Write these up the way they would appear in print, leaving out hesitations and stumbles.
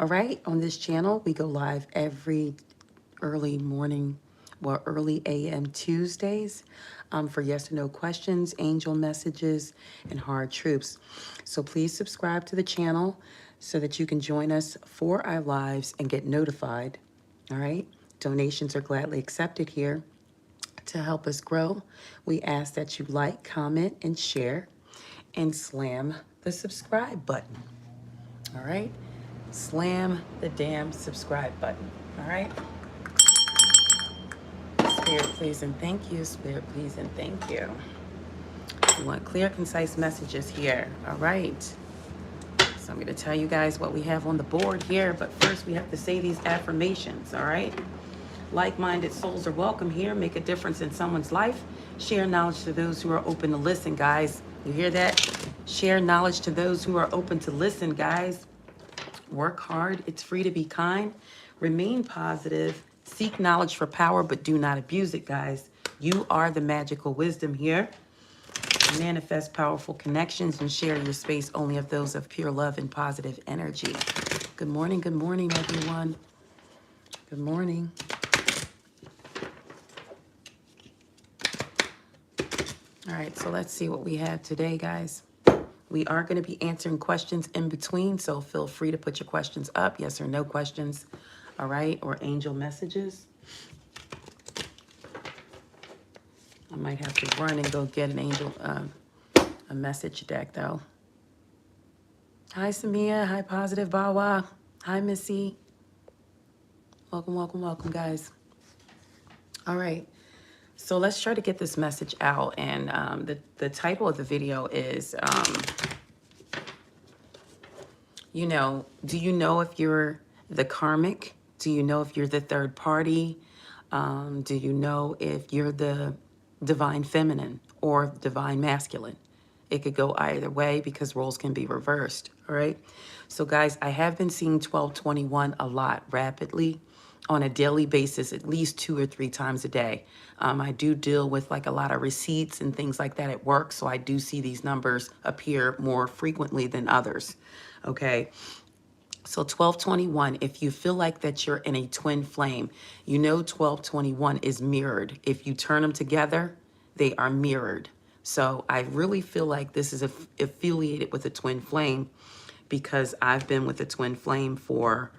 All right, on this channel, we go live every early morning, well, early AM Tuesdays for yes or no questions, angel messages, and hard truths. So please subscribe to the channel so that you can join us for our lives and get notified. All right, donations are gladly accepted here. To help us grow, we ask that you like, comment, and share, and slam the subscribe button. All right? Slam the damn subscribe button. All right? Spirit, please, and thank you. Spirit, please, and thank you. We want clear, concise messages here. All right? So I'm going to tell you guys what we have on the board here, but first we have to say these affirmations. All right? Like-minded souls are welcome here. Make a difference in someone's life. Share knowledge to those who are open to listen, guys. You hear that? Share knowledge to those who are open to listen, guys. Work hard. It's free to be kind. Remain positive. Seek knowledge for power, but do not abuse it, guys. You are the magical wisdom here. Manifest powerful connections and share your space only of those of pure love and positive energy. Good morning, everyone. Good morning. All right, so let's see what we have today, guys. We are going to be answering questions in between, so feel free to put your questions up, yes or no questions, all right, or angel messages. I might have to run and go get an angel, a message deck, though. Hi, Samia. Hi, Positive Bawa. Hi, Missy. Welcome, guys. All right. So let's try to get this message out. And the title of the video is, you know, do you know if you're the karmic? Do you know if you're the third party? Do you know if you're the divine feminine or divine masculine? It could go either way because roles can be reversed, all right? So guys, I have been seeing 1221 a lot rapidly on a daily basis, at least 2 or 3 times a day. I do deal with like a lot of receipts and things like that at work, so I do see these numbers appear more frequently than others, okay? So 1221, if you feel like that you're in a twin flame, you know 1221 is mirrored. If you turn them together, they are mirrored. So I really feel like this is affiliated with a twin flame because I've been with a twin flame for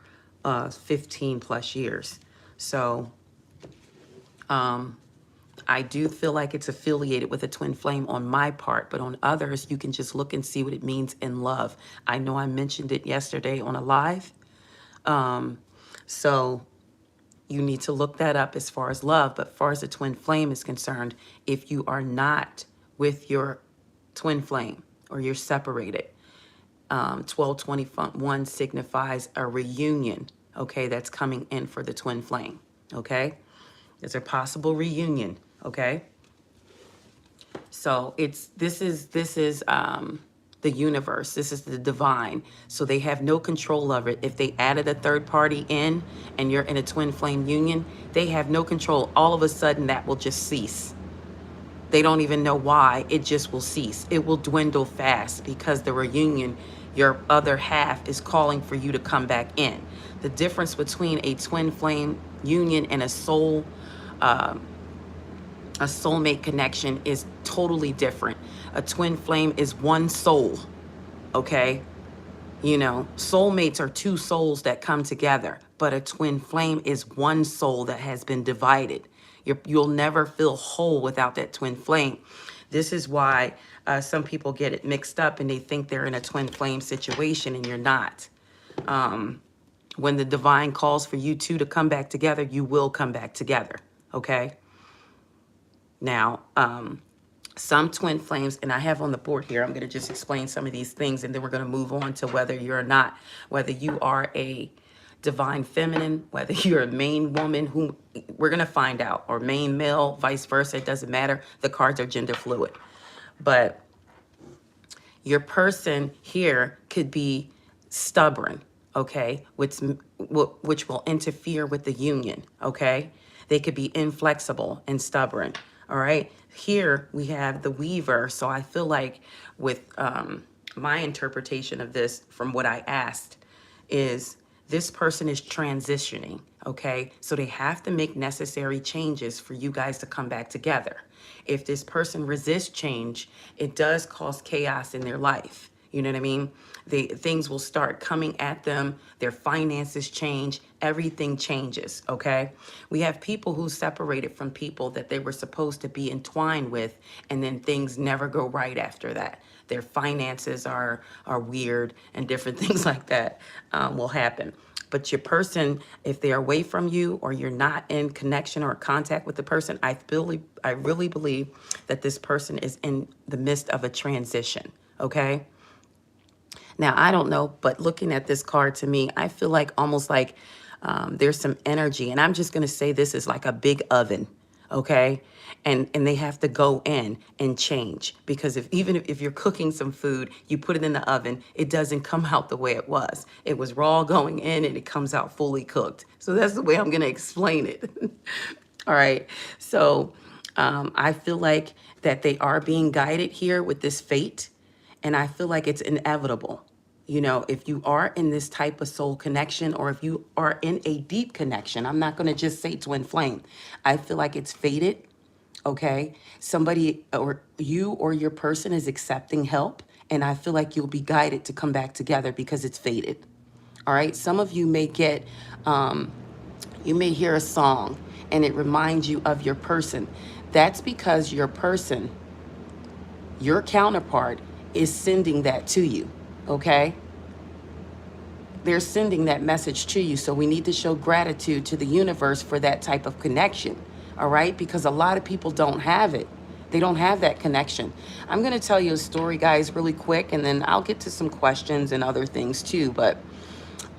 15 plus years. So I do feel like it's affiliated with a twin flame on my part, but on others, you can just look and see what it means in love. I know I mentioned it yesterday on a live. So you need to look that up as far as love. But as far as a twin flame is concerned, if you are not with your twin flame or you're separated, 1221 signifies a reunion, okay, that's coming in for the twin flame, okay? There's a possible reunion, okay? So this is the universe. This is the divine. So they have no control of it. If they added a third party in and you're in a twin flame union, they have no control. All of a sudden that will just cease. They don't even know why. It just will cease. It will dwindle fast because the reunion, your other half is calling for you to come back in. The difference between a twin flame union and a soulmate connection is totally different. A twin flame is one soul, okay? You know, soulmates are 2 souls that come together, but a twin flame is one soul that has been divided. You'll never feel whole without that twin flame. This is why some people get it mixed up and they think they're in a twin flame situation and you're not. When the divine calls for you two to come back together, you will come back together, okay? Now, some twin flames, and I have on the board here, I'm going to just explain some of these things, and then we're going to move on to whether you're not, whether you are a divine feminine, whether you're a main woman, whom we're going to find out, or main male, vice versa. It doesn't matter. The cards are gender fluid. But your person here could be stubborn, okay, which will interfere with the union, okay? They could be inflexible and stubborn, all right? Here we have the weaver, so I feel like with my interpretation of this from what I asked is This person is transitioning, okay? So they have to make necessary changes for you guys to come back together. If this person resists change, it does cause chaos in their life. You know what I mean? Things will start coming at them. Their finances change. Everything changes, okay? We have people who separated from people that they were supposed to be entwined with, and then things never go right after that. Their finances are weird, and different things like that will happen. But your person, if they're away from you or you're not in connection or contact with the person, I really believe that this person is in the midst of a transition, okay? Now, I don't know, but looking at this card to me, I feel like almost like there's some energy. And I'm just going to say this is like a big oven, okay? And they have to go in and change. Because even if you're cooking some food, you put it in the oven, it doesn't come out the way it was. It was raw going in and it comes out fully cooked. So that's the way I'm going to explain it. All right. So I feel like that they are being guided here with this fate. And I feel like it's inevitable. You know, if you are in this type of soul connection, or if you are in a deep connection, I'm not going to just say twin flame. I feel like it's fated, okay? Somebody or you or your person is accepting help, and I feel like you'll be guided to come back together because it's fated. All right? Some of you may get, you may hear a song, and it reminds you of your person. That's because your person, your counterpart, is sending that to you, okay? They're sending that message to you. So we need to show gratitude to the universe for that type of connection, all right? Because a lot of people don't have it. They don't have that connection. I'm going to tell you a story, guys, really quick, and then I'll get to some questions and other things too. But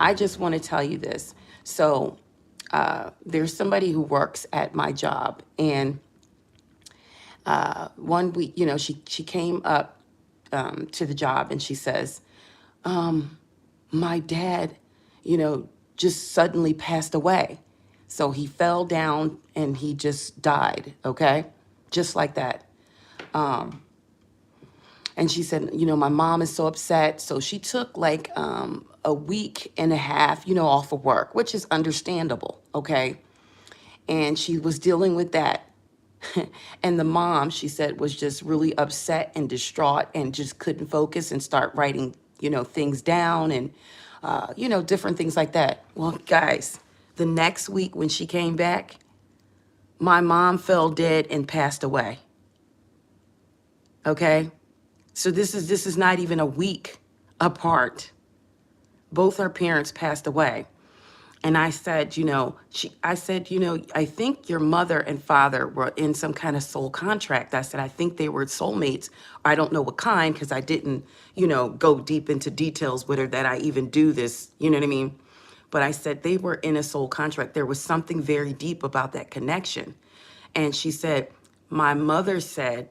I just want to tell you this. So there's somebody who works at my job, and one week, you know, she came up to the job and she says, my dad, you know, just suddenly passed away. So he fell down and he just died, okay? Just like that. And she said, you know, my mom is so upset. So she took like a week and a half, you know, off of work, which is understandable, okay? And she was dealing with that. And the mom, she said, was just really upset and distraught and just couldn't focus and start writing, you know, things down and, you know, different things like that. Well, guys, the next week when she came back, my mom fell dead and passed away. Okay? So this is not even a week apart. Both her parents passed away. And I said, you know, I said, you know, I think your mother and father were in some kind of soul contract. I said, I think they were soulmates. I don't know what kind, because I didn't, you know, go deep into details with her that I even do this, you know what I mean? But I said they were in a soul contract. There was something very deep about that connection. And she said, my mother said,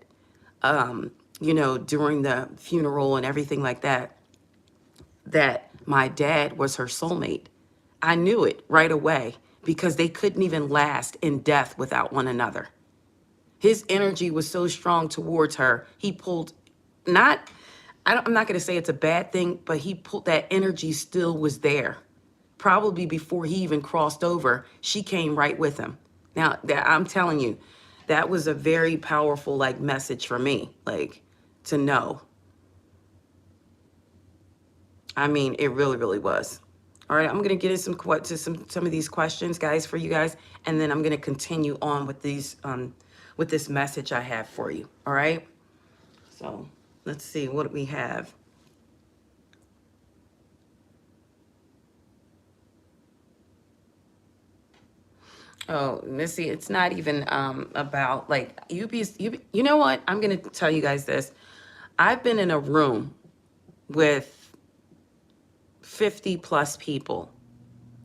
you know, during the funeral and everything like that, that my dad was her soulmate. I knew it right away because they couldn't even last in death without one another. His energy was so strong towards her. He pulled, I'm not going to say it's a bad thing, but he pulled, that energy still was there. Probably before he even crossed over, she came right with him. Now, I'm telling you, that was a very powerful like message for me, like to know. I mean, it really, really was. All right, I'm going to get into some of these questions, guys, for you guys, and then I'm going to continue on with these with this message I have for you. All right. So let's see what we have. Oh, let's see. It's not even about like you know what? I'm going to tell you guys this. I've been in a room with 50 plus people,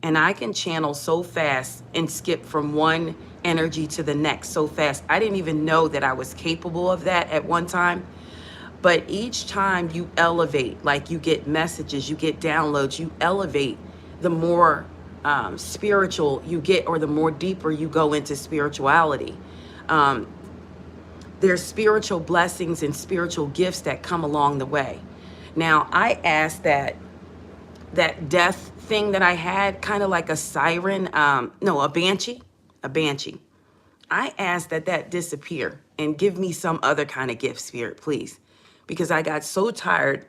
and I can channel so fast and skip from one energy to the next so fast. I didn't even know that I was capable of that at one time. But each time you elevate, like you get messages, you get downloads, you elevate, the more spiritual you get, or the more deeper you go into spirituality. There's spiritual blessings and spiritual gifts that come along the way. Now, I ask that death thing that I had, kind of like a siren, no, a banshee, a banshee. I asked that that disappear and give me some other kind of gift, Spirit, please. Because I got so tired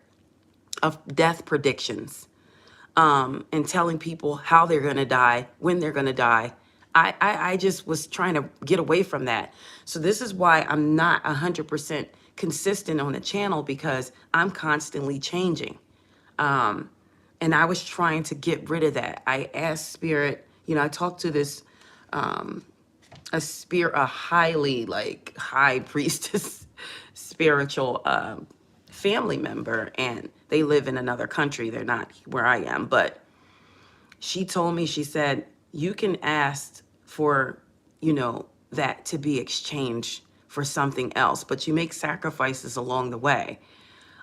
of death predictions, and telling people how they're going to die, when they're going to die. I just was trying to get away from that. So this is why I'm not 100% consistent on the channel, because I'm constantly changing. And I was trying to get rid of that. I asked Spirit, you know, I talked to this, a highly like high priestess spiritual family member, and they live in another country. They're not where I am, but she told me, she said, you can ask for, you know, that to be exchanged for something else, but you make sacrifices along the way.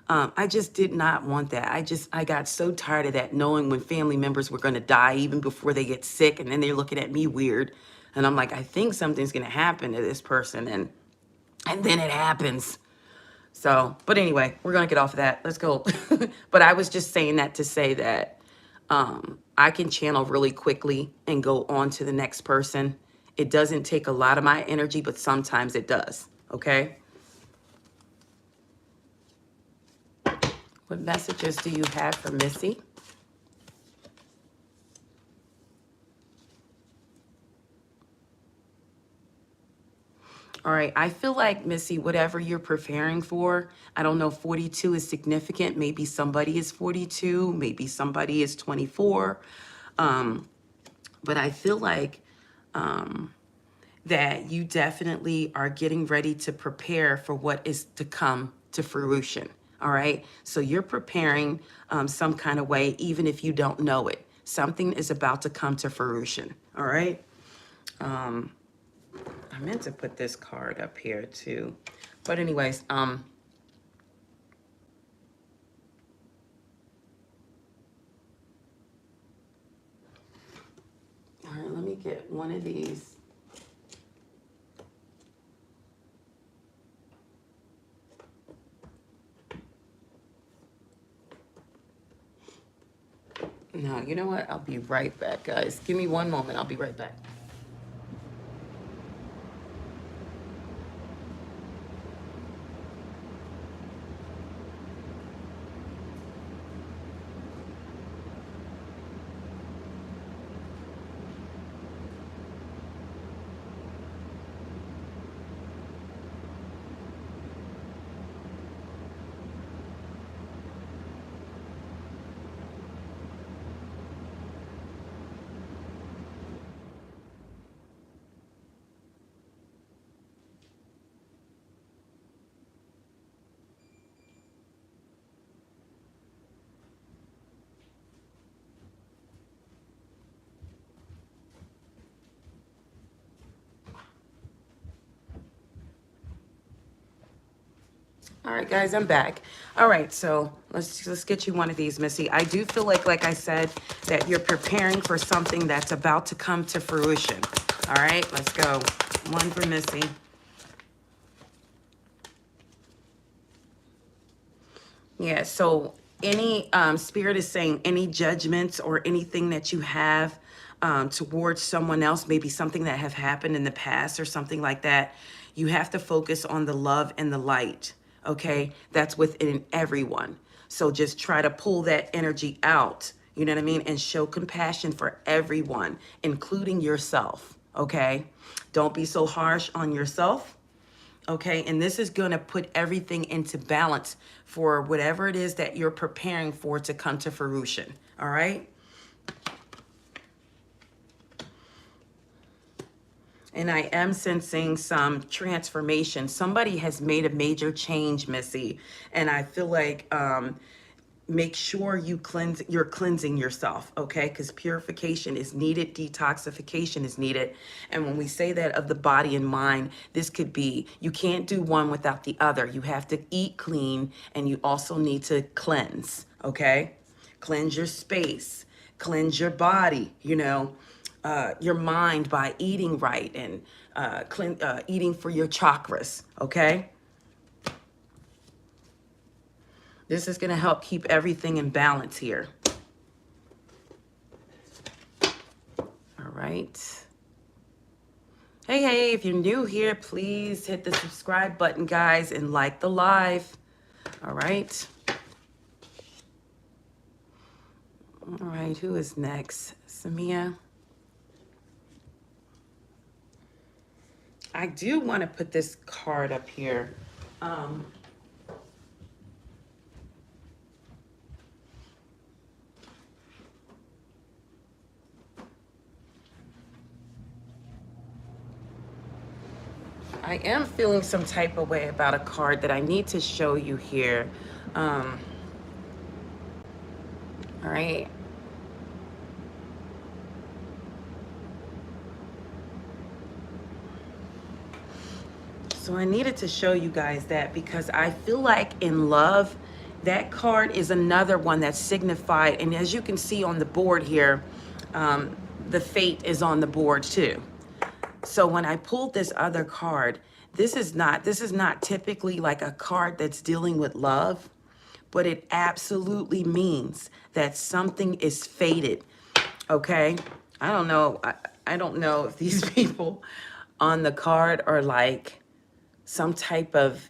I just did not want that. I got so tired of that, knowing when family members were going to die even before they get sick, and then they're looking at me weird. And I'm like, I think something's going to happen to this person. And then it happens. So, but anyway, we're going to get off of that. Let's go. But I was just saying that to say that I can channel really quickly and go on to the next person. It doesn't take a lot of my energy, but sometimes it does. Okay. What messages do you have for Missy? All right, I feel like, Missy, whatever you're preparing for, I don't know if 42 is significant. Maybe somebody is 42, maybe somebody is 24. But I feel like that you definitely are getting ready to prepare for what is to come to fruition. All right, so you're preparing some kind of way, even if you don't know it. Something is about to come to fruition. All right. I meant to put this card up here too. But anyways, all right, let me get one of these. No, you know what? I'll be right back, guys. Give me one moment. I'll be right back. All right, guys, I'm back. All right, so let's get you one of these, Missy. I do feel like I said, that you're preparing for something that's about to come to fruition. All right, let's go. One for Missy. Yeah, so any Spirit is saying any judgments or anything that you have towards someone else, maybe something that have happened in the past or something like that, you have to focus on the love and the light, okay? That's within everyone. So just try to pull that energy out, you know what I mean? And show compassion for everyone, including yourself, okay? Don't be so harsh on yourself. Okay, and this is going to put everything into balance for whatever it is that you're preparing for to come to fruition. All right. And I am sensing some transformation. Somebody has made a major change, Missy. And I feel like make sure you're cleansing yourself, okay? Because purification is needed, detoxification is needed. And when we say that of the body and mind, this could be, you can't do one without the other. You have to eat clean, and you also need to cleanse, okay? Cleanse your space, cleanse your body, you know, your mind by eating right, and eating for your chakras, okay? This is going to help keep everything in balance here. right. Hey, hey, if you're new here, please hit the subscribe button, guys, and like the live. All right. All right, who is next? Samia. I do want to put this card up here. I am feeling some type of way about a card that I need to show you here. All right. So I needed to show you guys that because I feel like in love, that card is another one that's signified. And as you can see on the board here, the fate is on the board too. So when I pulled this other card, this is not typically like a card that's dealing with love, but it absolutely means that something is fated. Okay? I don't know. I don't know if these people on the card are like some type of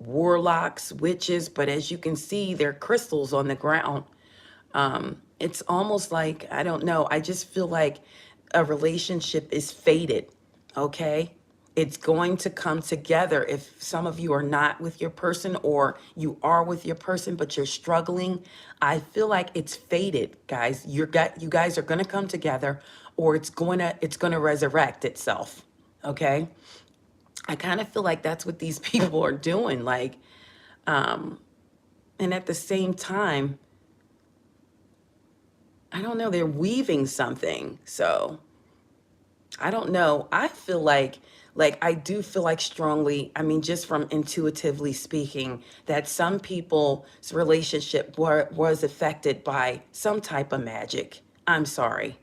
warlocks, witches, but as you can see, they're crystals on the ground. It's almost like, I don't know, I just feel like a relationship is fated, okay? It's going to come together. If some of you are not with your person or you are with your person, but you're struggling, I feel like it's fated, guys. You guys are going to come together, or it's going to resurrect itself, okay? I kind of feel like that's what these people are doing. Like, and at the same time, I don't know, they're weaving something. So I don't know. I feel like I do feel like strongly, I mean, just from intuitively speaking, that some people's relationship was affected by some type of magic. I'm sorry.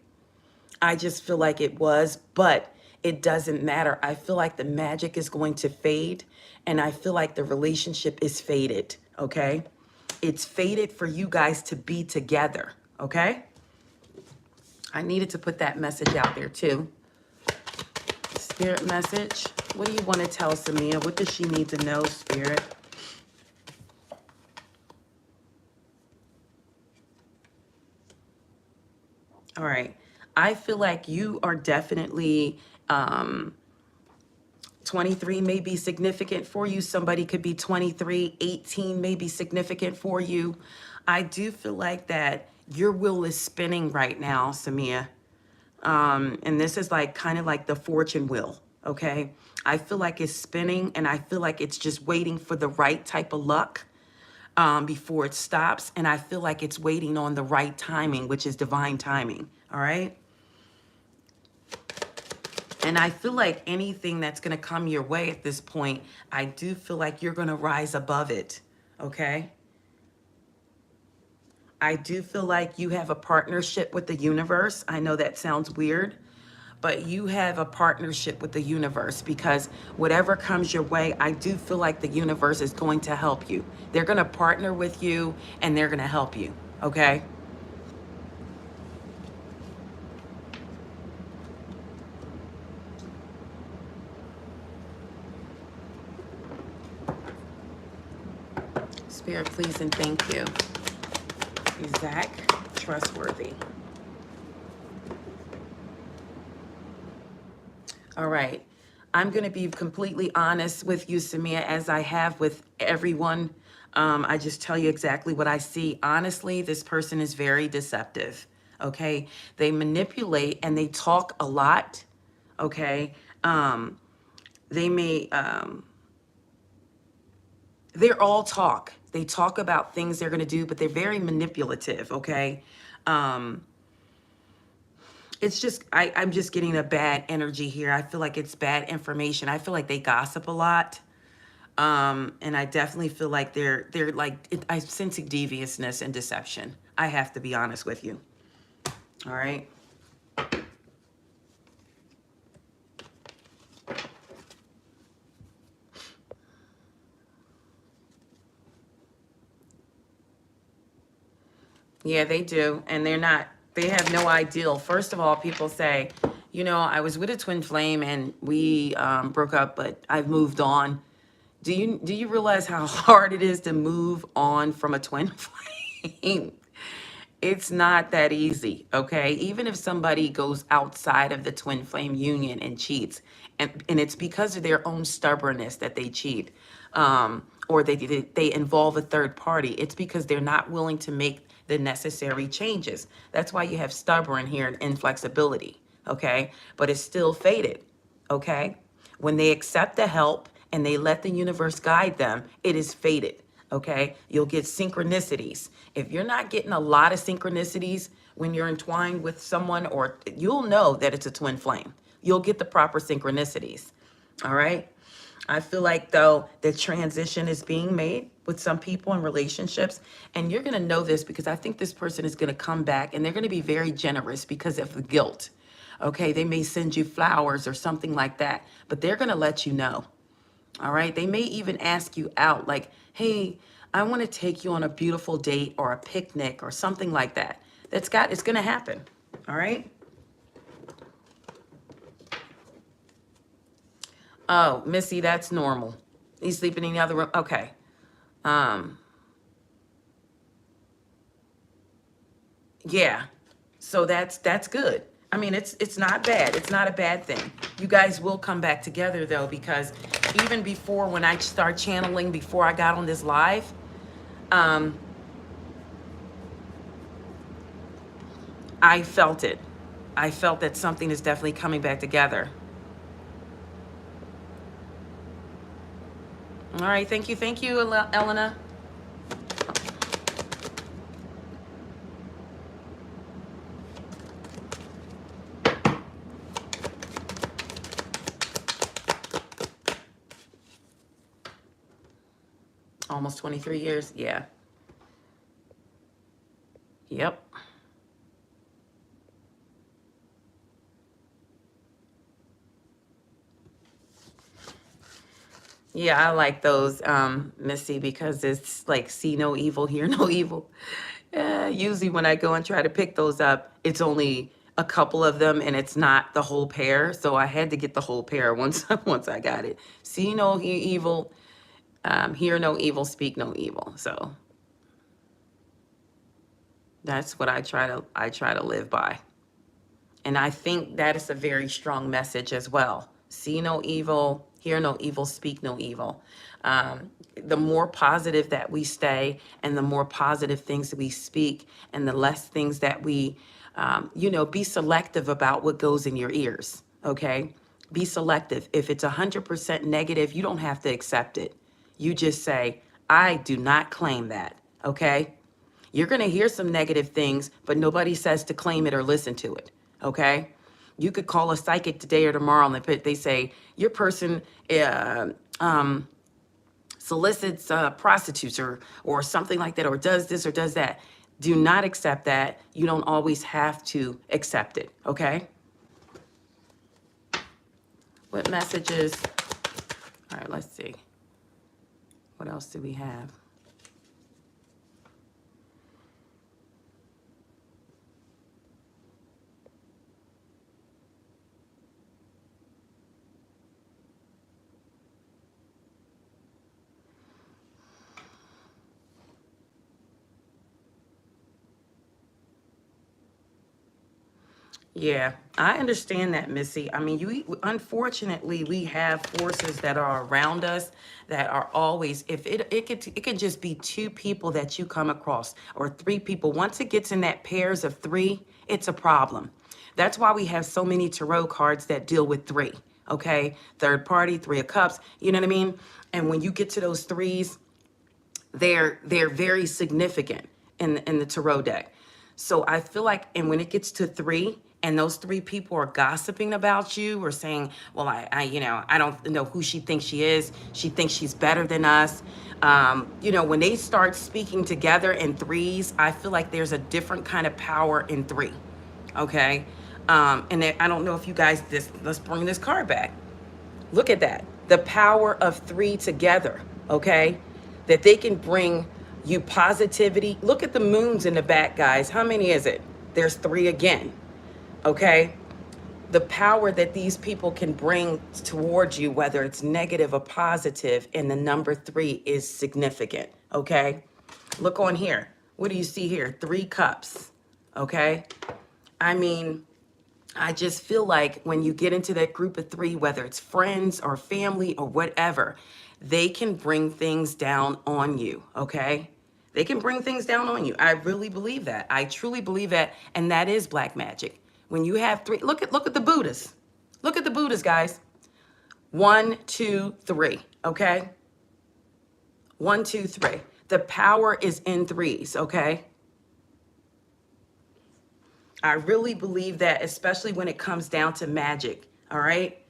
I just feel like it was, but it doesn't matter. I feel like the magic is going to fade, and I feel like the relationship is faded, okay? It's fated for you guys to be together, okay? I needed to put that message out there too. Spirit message. What do you want to tell Samia? What does she need to know, Spirit? All right. I feel like you are definitely 23 may be significant for you. Somebody could be 23, 18 may be significant for you. I do feel like that your wheel is spinning right now, Samia. And this is like kind of like the fortune wheel, okay? I feel like it's spinning, and I feel like it's just waiting for the right type of luck before it stops. And I feel like it's waiting on the right timing, which is divine timing, all right? And I feel like anything that's going to come your way at this point, I do feel like you're going to rise above it, okay? I do feel like you have a partnership with the universe. I know that sounds weird, but you have a partnership with the universe, because whatever comes your way, I do feel like the universe is going to help you. They're going to partner with you, and they're going to help you, okay? Spirit, please and thank you. Zach, trustworthy. All right. I'm going to be completely honest with you, Samia, as I have with everyone. I just tell you exactly what I see. Honestly, this person is very deceptive. Okay. They manipulate and they talk a lot. Okay. They may, they're all talk. They talk about things they're going to do, but they're very manipulative. Okay. It's just, I'm just getting a bad energy here. I feel like it's bad information. I feel like they gossip a lot. And I definitely feel like they're like, I'm sensing deviousness and deception. I have to be honest with you. All right. Yeah, they do. And they're not They have no ideal. First of all, people say, you know, I was with a twin flame and we broke up, but I've moved on. Do you realize how hard it is to move on from a twin flame? It's not that easy, okay? Even if somebody goes outside of the twin flame union and cheats, and it's because of their own stubbornness that they cheat, or they involve a third party, it's because they're not willing to make the necessary changes. That's why you have stubborn here and inflexibility, okay? But it's still fated, okay? When they accept the help and they let the universe guide them, it is fated. Okay, you'll get synchronicities. If you're not getting a lot of synchronicities when you're entwined with someone, or you'll know that it's a twin flame. You'll get the proper synchronicities. All right. I feel like, though, the transition is being made with some people in relationships, and you're going to know this because I think this person is going to come back and they're going to be very generous because of the guilt. Okay, they may send you flowers or something like that, but they're going to let you know. All right. They may even ask you out like, hey, I want to take you on a beautiful date or a picnic or something like that. It's going to happen. All right. Oh, Missy, that's normal. He's sleeping in the other room. Okay. Yeah. So that's good. I mean, it's not bad. It's not a bad thing. You guys will come back together though, because even before, when I start channeling, before I got on this live, I felt it. I felt that something is definitely coming back together. All right. Thank you. Thank you, Elena. Almost 23 years. Yeah. Yep. Yeah, I like those, Missy, because it's like see no evil, hear no evil. Usually when I go and try to pick those up, it's only a couple of them and it's not the whole pair. So I had to get the whole pair once once I got it. See no evil, hear no evil, speak no evil. So that's what I try to live by. And I think that is a very strong message as well. See no evil, hear no evil, speak no evil. The more positive that we stay and the more positive things that we speak and the less things that we, be selective about what goes in your ears, okay? Be selective. If it's 100% negative, you don't have to accept it. You just say, I do not claim that, okay? You're going to hear some negative things, but nobody says to claim it or listen to it. Okay. You could call a psychic today or tomorrow and they say your person solicits prostitutes or something like that, or does this or does that. Do not accept that. You don't always have to accept it. Okay. What messages? All right, let's see. What else do we have? Yeah, I understand that, Missy. I mean, unfortunately, we have forces that are around us that are always, if it could just be two people that you come across or three people. Once it gets in that pairs of three, it's a problem. That's why we have so many tarot cards that deal with three, okay? Third party, three of cups, you know what I mean? And when you get to those threes, they're very significant in the tarot deck. So I feel like, and when it gets to three, and those three people are gossiping about you or saying, well, I don't know who she thinks she is. She thinks she's better than us. When they start speaking together in threes, I feel like there's a different kind of power in three. Okay. And I don't know if you guys, let's bring this card back. Look at that. The power of three together. Okay. That they can bring you positivity. Look at the moons in the back, guys. How many is it? There's 3 again, okay? The power that these people can bring towards you, whether it's negative or positive, and the number 3 is significant, okay? Look on here. What do you see here? 3 cups, okay? I mean, I just feel like when you get into that group of 3, whether it's friends or family or whatever, they can bring things down on you, okay? They can bring things down on you. I really believe that. I truly believe that, and that is black magic. When you have 3, look at the Buddhas. Look at the Buddhas, guys. 1, 2, 3, okay? 1, 2, 3. The power is in 3s, okay? I really believe that, especially when it comes down to magic, all right?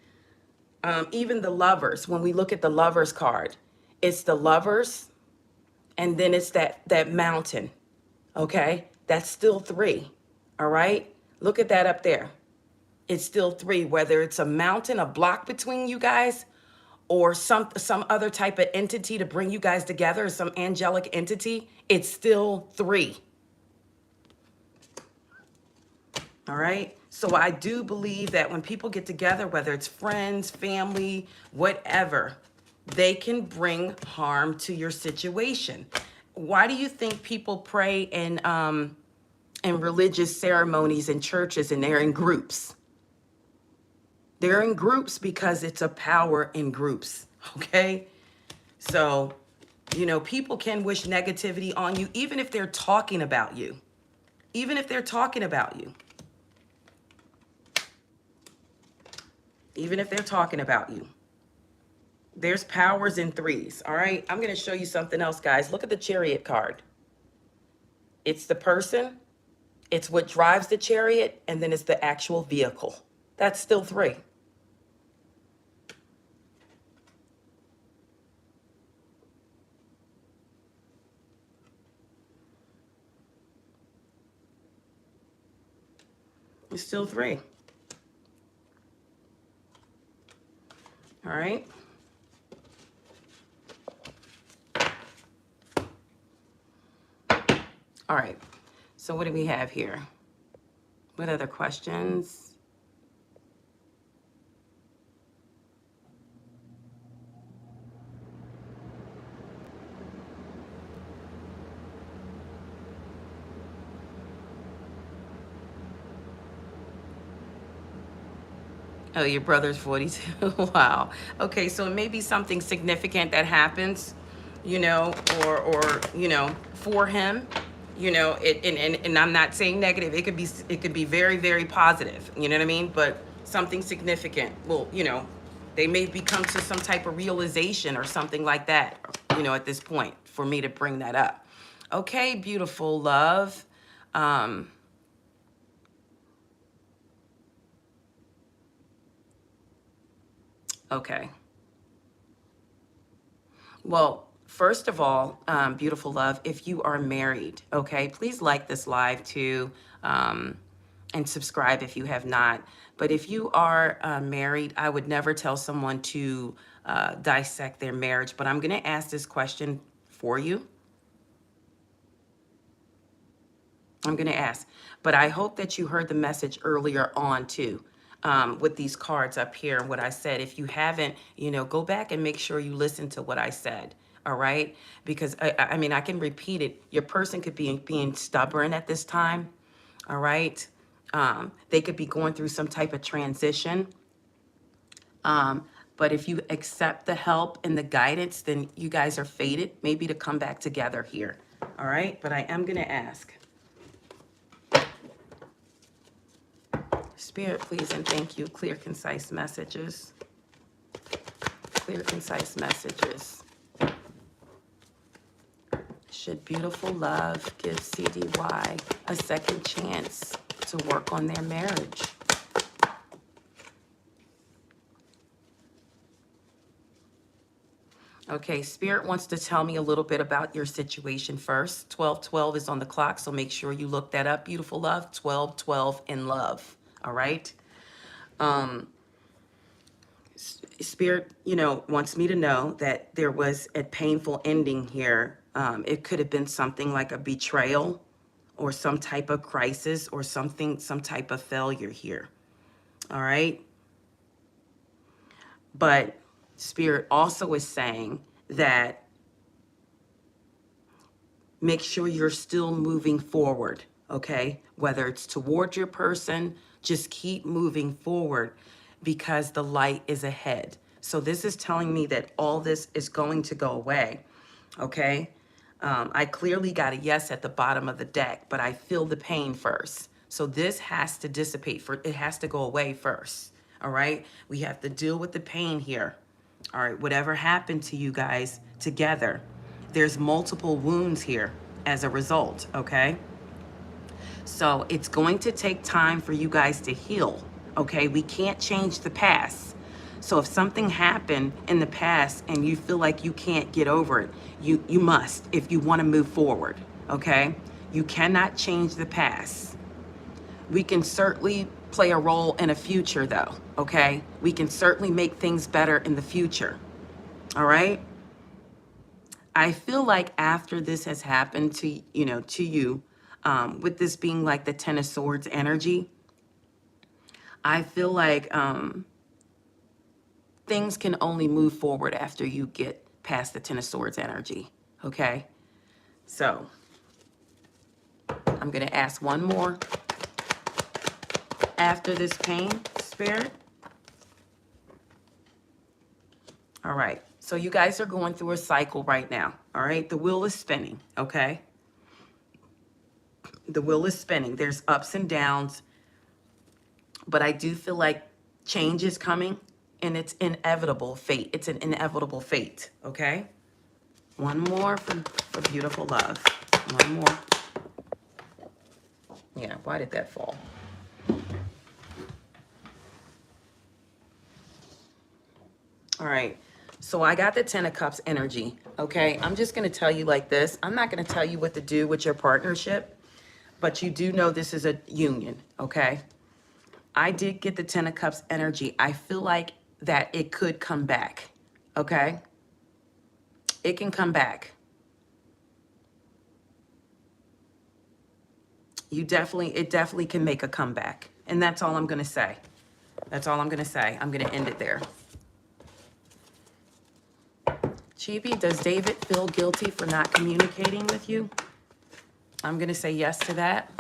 Even the lovers, when we look at the lovers card, it's the lovers, and then it's that mountain, okay? That's still 3, all right? Look at that up there. It's still 3, whether it's a mountain, a block between you guys, or some other type of entity to bring you guys together, some angelic entity, it's still 3. All right. So I do believe that when people get together, whether it's friends, family, whatever, they can bring harm to your situation. Why do you think people pray in religious ceremonies in churches and they're in groups? They're in groups because it's a power in groups. Okay. So, you know, people can wish negativity on you, even if they're talking about you, even if they're talking about you. Even if they're talking about you. There's powers in 3s, all right? I'm going to show you something else, guys. Look at the Chariot card. It's the person, it's what drives the chariot, and then it's the actual vehicle. That's still 3. It's still 3. All right? All right. So what do we have here? What other questions? Oh, your brother's 42. Wow. Okay, so it may be something significant that happens, you know, or you know, for him, you know, and I'm not saying negative. It could be very, very positive. You know what I mean? But something significant. Well, you know, they may become to some type of realization or something like that, you know, at this point for me to bring that up. Okay, beautiful love. Okay. Well, first of all, beautiful love, if you are married, okay, please like this live too, and subscribe if you have not. But if you are married, I would never tell someone to dissect their marriage. But I'm going to ask this question for you. I'm going to ask. But I hope that you heard the message earlier on too. With these cards up here and what I said. If you haven't, you know, go back and make sure you listen to what I said. All right. Because I mean, I can repeat it. Your person could be being stubborn at this time. All right. They could be going through some type of transition. But if you accept the help and the guidance, then you guys are fated maybe to come back together here. All right. But I am going to ask. Spirit, please and thank you. Clear, concise messages. Clear, concise messages. Should beautiful love give CDY a second chance to work on their marriage? Okay, Spirit wants to tell me a little bit about your situation first. 1212 is on the clock, so make sure you look that up. Beautiful love, 1212 in love. All right. Spirit, you know, wants me to know that there was a painful ending here. It could have been something like a betrayal or some type of crisis or something, some type of failure here. All right. But Spirit also is saying that make sure you're still moving forward, okay? Whether it's towards your person, just keep moving forward because the light is ahead. So this is telling me that all this is going to go away, okay? I clearly got a yes at the bottom of the deck, but I feel the pain first. So this has to dissipate, it has to go away first, all right? We have to deal with the pain here, all right? Whatever happened to you guys together, there's multiple wounds here as a result, okay? So it's going to take time for you guys to heal, okay? We can't change the past. So if something happened in the past and you feel like you can't get over it, you must if you want to move forward, okay? You cannot change the past. We can certainly play a role in a future though, okay? We can certainly make things better in the future, all right? I feel like after this has happened to, to you, with this being like the Ten of Swords energy, I feel like things can only move forward after you get past the Ten of Swords energy, okay? So I'm going to ask one more after this pain, Spirit. All right. So you guys are going through a cycle right now, all right? The wheel is spinning, okay? The wheel is spinning. There's ups and downs, but I do feel like change is coming and it's inevitable fate. It's an inevitable fate, okay? One more for beautiful love. One more. Yeah, why did that fall? All right. So I got the Ten of Cups energy, okay? I'm just going to tell you like this. I'm not going to tell you what to do with your partnership, but you do know this is a union, okay? I did get the Ten of Cups energy. I feel like that it could come back, okay? It can come back. It definitely can make a comeback. And that's all I'm going to say. That's all I'm going to say. I'm going to end it there. Chibi, does David feel guilty for not communicating with you? I'm going to say yes to that.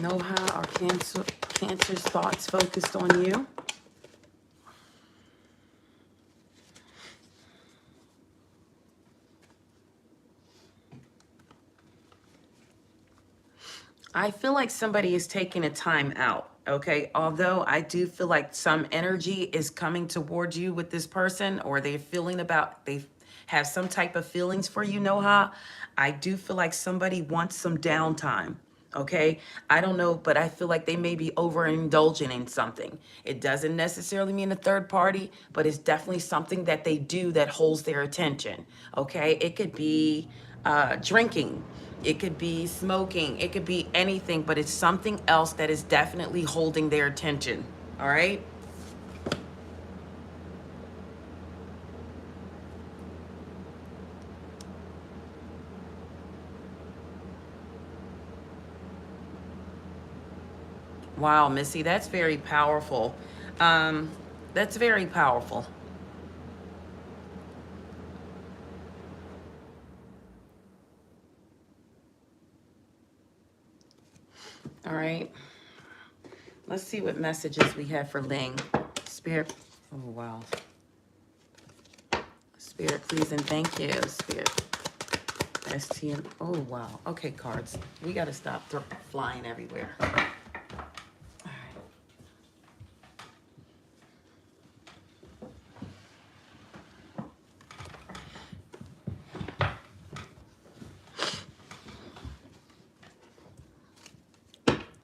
Know how are Cancer's thoughts focused on you? I feel like somebody is taking a time out, okay? Although I do feel like some energy is coming towards you with this person, or they have some type of feelings for you, Noha. I do feel like somebody wants some downtime, okay? I don't know, but I feel like they may be overindulging in something. It doesn't necessarily mean a third party, but it's definitely something that they do that holds their attention, okay? It could be drinking. It could be smoking. It could be anything, but it's something else that is definitely holding their attention. All right? Wow, Missy, that's very powerful. That's very powerful. All right. Let's see what messages we have for Ling. Spirit. Oh, wow. Spirit, please and thank you. Spirit. STM. Oh, wow. Okay, cards. We got to stop flying everywhere. All right.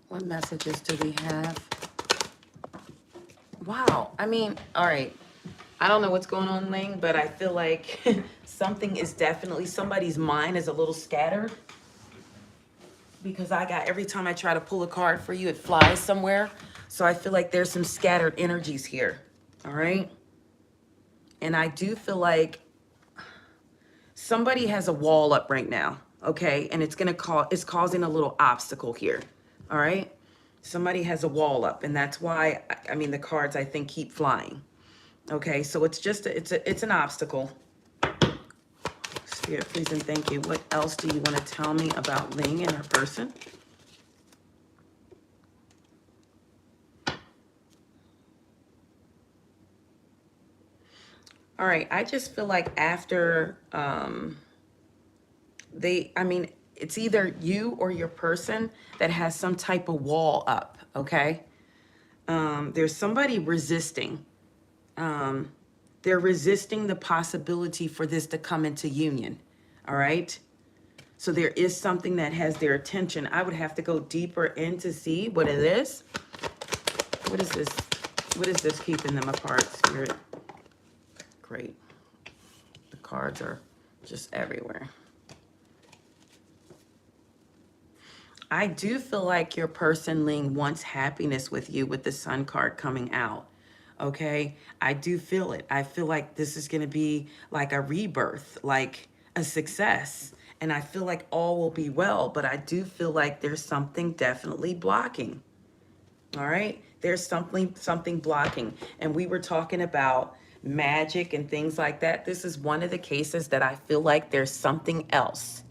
What messages do we have? Wow. I mean, all right. I don't know what's going on, Ling, but I feel like something is definitely, somebody's mind is a little scattered. because I got, every time I try to pull a card for you, it flies somewhere. So I feel like there's some scattered energies here. All right. And I do feel like somebody has a wall up right now. Okay. And it's going to it's causing a little obstacle here. All right. Somebody has a wall up, and that's why, I mean, the cards, I think, keep flying. Okay. So it's just, it's an obstacle. Spirit, please and thank you. What else do you want to tell me about Ling and her person? All right, I just feel like after I mean, it's either you or your person that has some type of wall up, okay? There's somebody resisting. They're resisting the possibility for this to come into union, all right? So there is something that has their attention. I would have to go deeper in to see what it is. What is this? What is this keeping them apart, Spirit? Great. The cards are just everywhere. I do feel like your person, Ling, wants happiness with you with the Sun card coming out. Okay? I do feel it. I feel like this is going to be like a rebirth, like a success. And I feel like all will be well, but I do feel like there's something definitely blocking. All right? There's something blocking. And we were talking about magic and things like that. This is one of the cases that I feel like there's something else.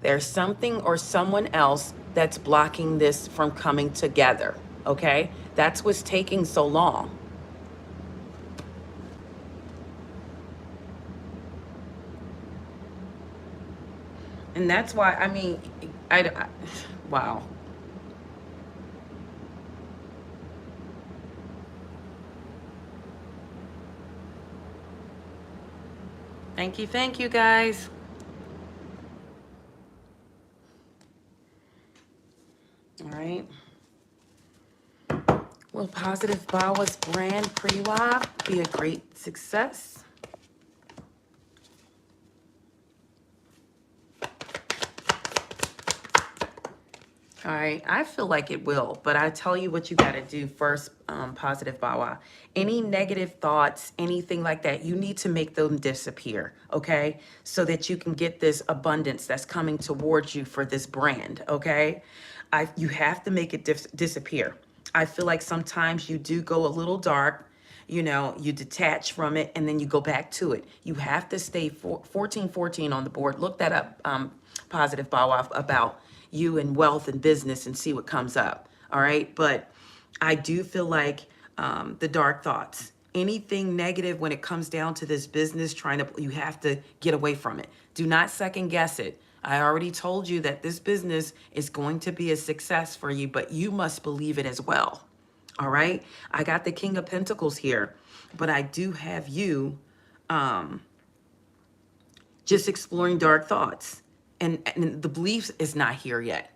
There's something or someone else that's blocking this from coming together, okay? That's what's taking so long. And that's why, I mean, wow. Thank you, guys. All right. Will Positive Bawa's brand pre-live be a great success? All right, I feel like it will, but I tell you what you got to do first, Positive Bawa. Any negative thoughts, anything like that, you need to make them disappear, okay? So that you can get this abundance that's coming towards you for this brand, okay? You have to make it disappear. I feel like sometimes you do go a little dark, you know, you detach from it and then you go back to it. You have to stay 1414 on the board. Look that up, Positive Bawa, about you and wealth and business and see what comes up. All right. But I do feel like the dark thoughts, anything negative when it comes down to this business, you have to get away from it. Do not second guess it. I already told you that this business is going to be a success for you, but you must believe it as well. All right. I got the King of Pentacles here, but I do have you just exploring dark thoughts. And the beliefs is not here yet.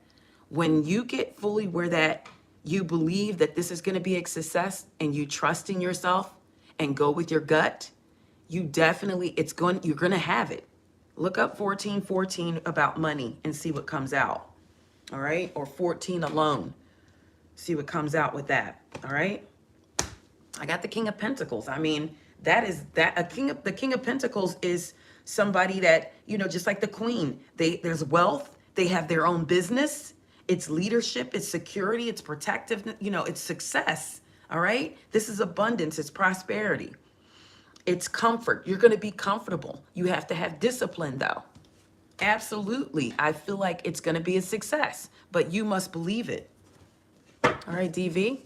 When you get fully where that you believe that this is going to be a success and you trust in yourself and go with your gut, you definitely, you're going to have it. Look up 1414 about money and see what comes out. All right. Or 14 alone. See what comes out with that. All right. I got the King of Pentacles. I mean, the King of Pentacles is somebody that, you know, just like the Queen, there's wealth, they have their own business, it's leadership, it's security, it's protective, you know, it's success. All right. This is abundance, it's prosperity, it's comfort. You're going to be comfortable. You have to have discipline though. Absolutely. I feel like it's going to be a success, but you must believe it. All right, DV.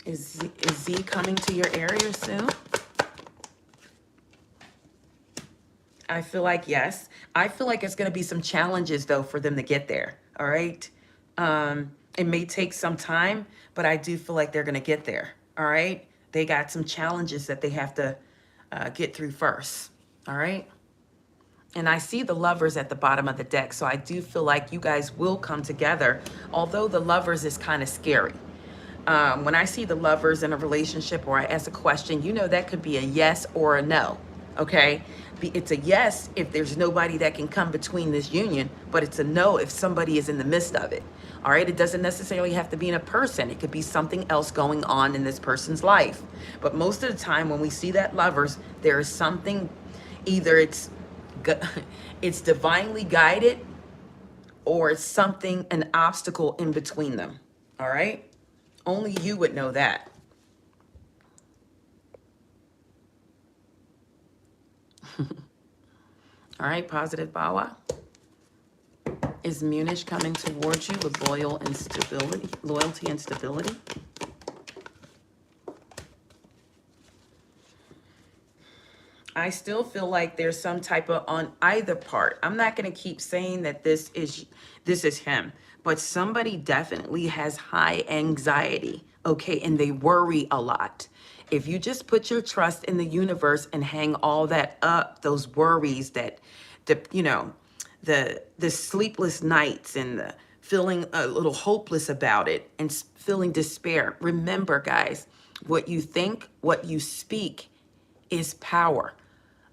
Is Z coming to your area soon? I feel like yes. I feel like it's going to be some challenges, though, for them to get there. All right. It may take some time, but I do feel like they're going to get there. All right. They got some challenges that they have to get through first. All right. And I see the Lovers at the bottom of the deck. So I do feel like you guys will come together, although the Lovers is kind of scary. When I see the Lovers in a relationship or I ask a question, you know, that could be a yes or a no. Okay? It's a yes if there's nobody that can come between this union, but it's a no if somebody is in the midst of it. All right? It doesn't necessarily have to be in a person. It could be something else going on in this person's life. But most of the time when we see that lovers, there is something, either it's divinely guided, or it's something, an obstacle in between them. All right? Only you would know that. All right, positive Bawa. Is Munish coming towards you with loyalty and stability? I still feel like there's some type of, on either part. I'm not going to keep saying that this is him, but somebody definitely has high anxiety, okay, and they worry a lot. If you just put your trust in the universe and hang all that up, those worries, that the sleepless nights and the feeling a little hopeless about it and feeling despair. Remember, guys, what you think, what you speak is power.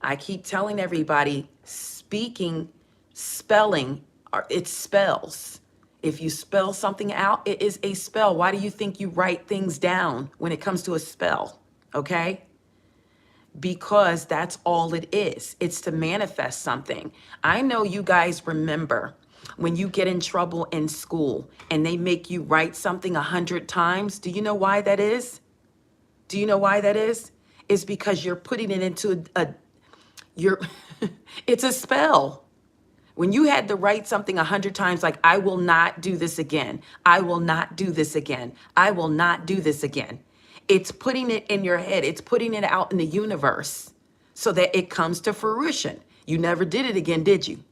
I keep telling everybody, speaking, spelling, it spells. If you spell something out, it is a spell. Why do you think you write things down when it comes to a spell? Okay? Because that's all it is. It's to manifest something. I know you guys remember when you get in trouble in school and they make you write something 100 times. Do you know why that is? Do you know why that is? It's because you're putting it into it's a spell. When you had to write something 100 times, like, I will not do this again. I will not do this again. I will not do this again. It's putting it in your head. It's putting it out in the universe so that it comes to fruition. You never did it again, did you?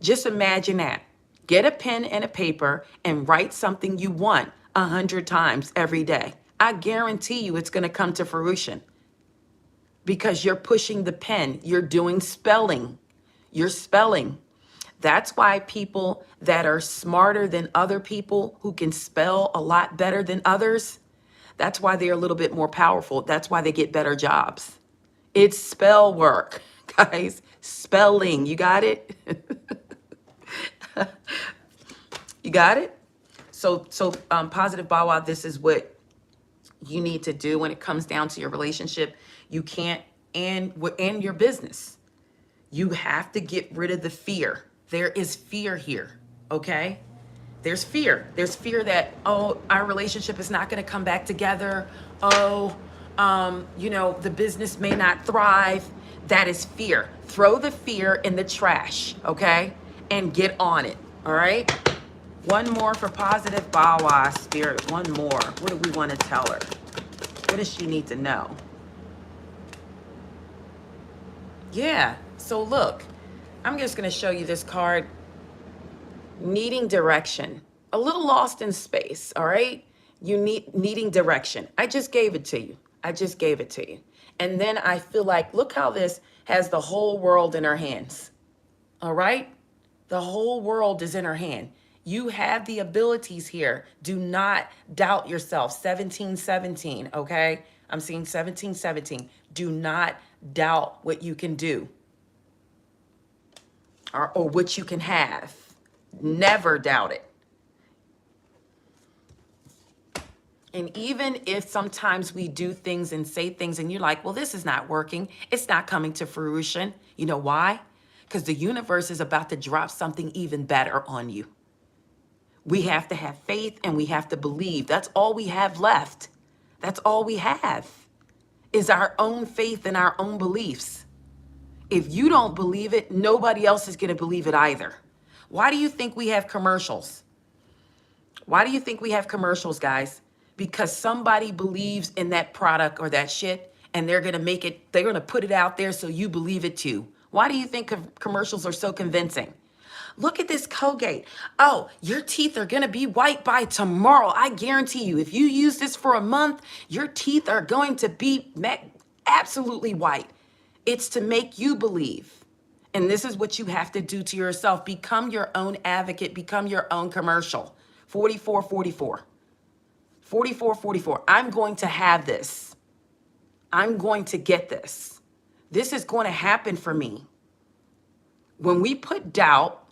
Just imagine that. Get a pen and a paper and write something you want 100 times every day. I guarantee you it's going to come to fruition. Because you're pushing the pen, you're doing spelling, you're spelling. That's why people that are smarter than other people, who can spell a lot better than others, that's why they're a little bit more powerful. That's why they get better jobs. It's spell work, guys. Spelling, you got it? You got it? So positive Bawa, this is what you need to do when it comes down to your relationship. You can't, and your business, you have to get rid of the fear. There is fear here, okay? There's fear. There's fear that, oh, our relationship is not going to come back together. Oh, the business may not thrive. That is fear. Throw the fear in the trash, okay? And get on it, all right? One more for positive Bawa, Spirit. One more. What do we want to tell her? What does she need to know? Yeah, so look, I'm just going to show you this card. Needing direction. A little lost in space, all right? You needing direction. I just gave it to you. I just gave it to you. And then I feel like, look how this has the whole world in her hands, all right? The whole world is in her hand. You have the abilities here. Do not doubt yourself. 1717, okay? I'm seeing 1717. Do not doubt what you can do or what you can have. Never doubt it. And even if sometimes we do things and say things and you're like, well, this is not working. It's not coming to fruition. You know why? Because the universe is about to drop something even better on you. We have to have faith and we have to believe. That's all we have left. That's all we have is our own faith and our own beliefs. If you don't believe it, nobody else is going to believe it either. Why do you think we have commercials? Why do you think we have commercials, guys? Because somebody believes in that product or that shit and they're going to make it, they're going to put it out there so you believe it too. Why do you think commercials are so convincing? Look at this Colgate. Oh, your teeth are going to be white by tomorrow. I guarantee you, if you use this for a month, your teeth are going to be absolutely white. It's to make you believe. And this is what you have to do to yourself. Become your own advocate. Become your own commercial. 4444. 4444. I'm going to have this. I'm going to get this. This is going to happen for me. When we put doubt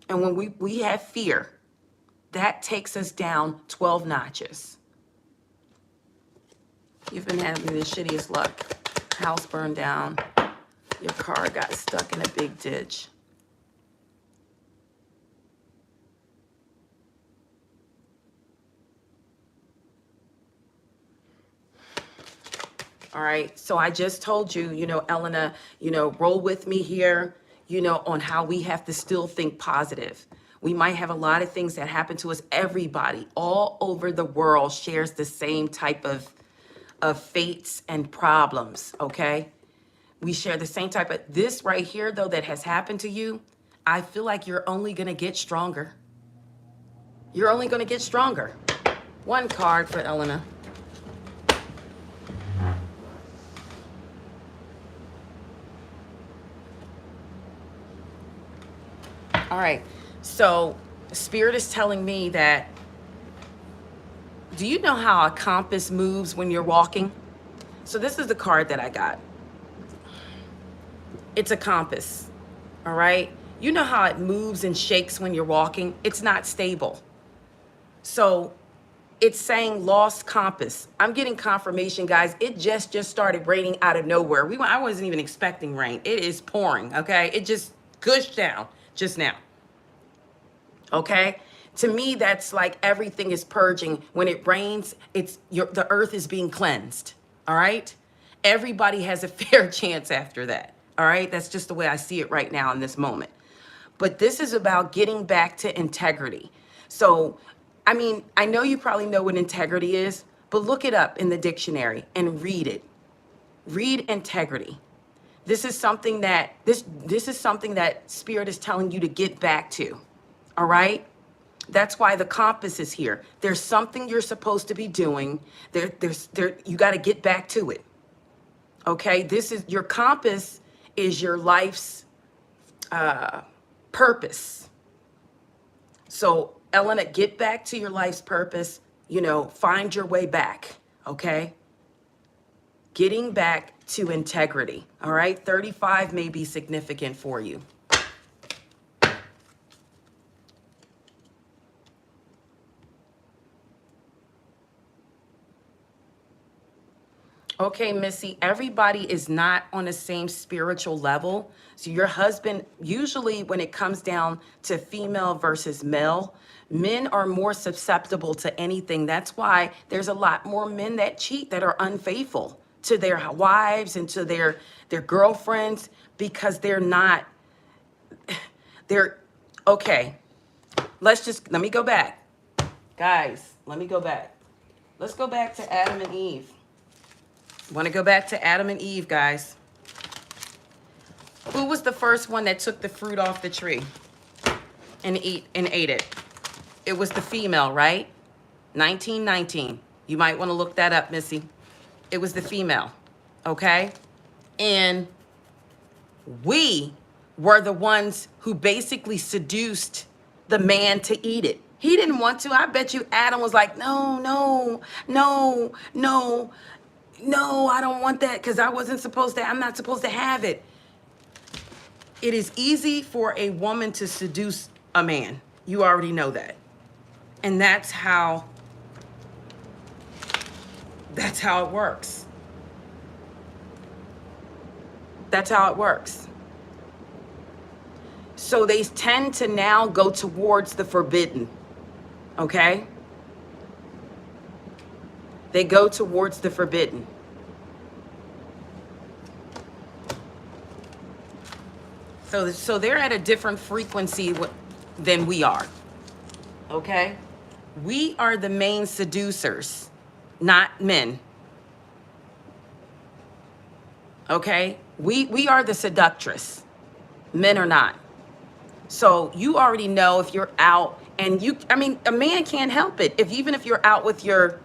and when we have fear, that takes us down 12 notches. You've been having the shittiest luck. House burned down. Your car got stuck in a big ditch. All right, so I just told you, Elena, roll with me here, on how we have to still think positive. We might have a lot of things that happen to us. Everybody all over the world shares the same type of fates and problems, okay? We share the same type of, this right here, though, that has happened to you, I feel like you're only gonna get stronger. You're only gonna get stronger. One card for Elena. All right, so Spirit is telling me that, do you know how a compass moves when you're walking? So this is the card that I got. It's a compass, all right? You know how it moves and shakes when you're walking? It's not stable. So it's saying lost compass. I'm getting confirmation, guys. It just started raining out of nowhere. I wasn't even expecting rain. It is pouring, okay? It just gushed down just now, okay? To me, that's like everything is purging. When it rains, the earth is being cleansed, all right? Everybody has a fair chance after that, all right? That's just the way I see it right now in this moment. But this is about getting back to integrity. So, I mean, I know you probably know what integrity is, but look it up in the dictionary and read it. Read integrity. This is something that this is something that Spirit is telling you to get back to. All right? That's why the compass is here. There's something you're supposed to be doing. You got to get back to it. Okay? This is your compass is your life's purpose. So, Elena, get back to your life's purpose. Find your way back. Okay? Getting back to integrity. All right? 35 may be significant for you. Okay, Missy, everybody is not on the same spiritual level. So your husband, usually when it comes down to female versus male, men are more susceptible to anything. That's why there's a lot more men that cheat, that are unfaithful to their wives and to their girlfriends, because okay. Let me go back. Guys, let me go back. Let's go back to Adam and Eve. Want to go back to Adam and Eve, guys. Who was the first one that took the fruit off the tree and ate it? It was the female, right? 1919. You might want to look that up, Missy. It was the female, okay? And we were the ones who basically seduced the man to eat it. He didn't want to. I bet you Adam was like, no, I don't want that because I'm not supposed to have it. It is easy for a woman to seduce a man. You already know that. And that's how it works. That's how it works. So they tend to now go towards the forbidden, okay? They go towards the forbidden. So they're at a different frequency than we are, okay? We are the main seducers, not men, okay? We are the seductress. Men are not. So you already know if you're out and a man can't help it. Even if you're out with your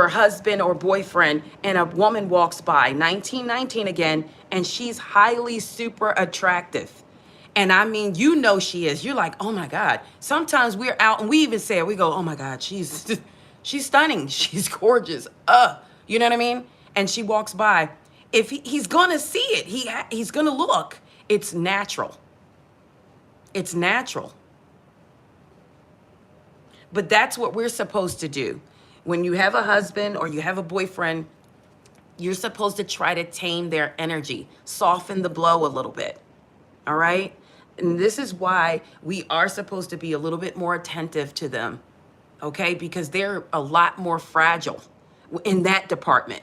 husband or boyfriend and a woman walks by, 1919 again, and she's highly super attractive. And she is. You're like, oh my God. Sometimes we're out and we even say it. We go, oh my God, she's stunning. She's gorgeous. You know what I mean? And she walks by If he's gonna see it, he's gonna look. It's natural. It's natural. But that's what we're supposed to do. When you have a husband or you have a boyfriend, you're supposed to try to tame their energy, soften the blow a little bit. All right? And this is why we are supposed to be a little bit more attentive to them, okay? Because they're a lot more fragile in that department,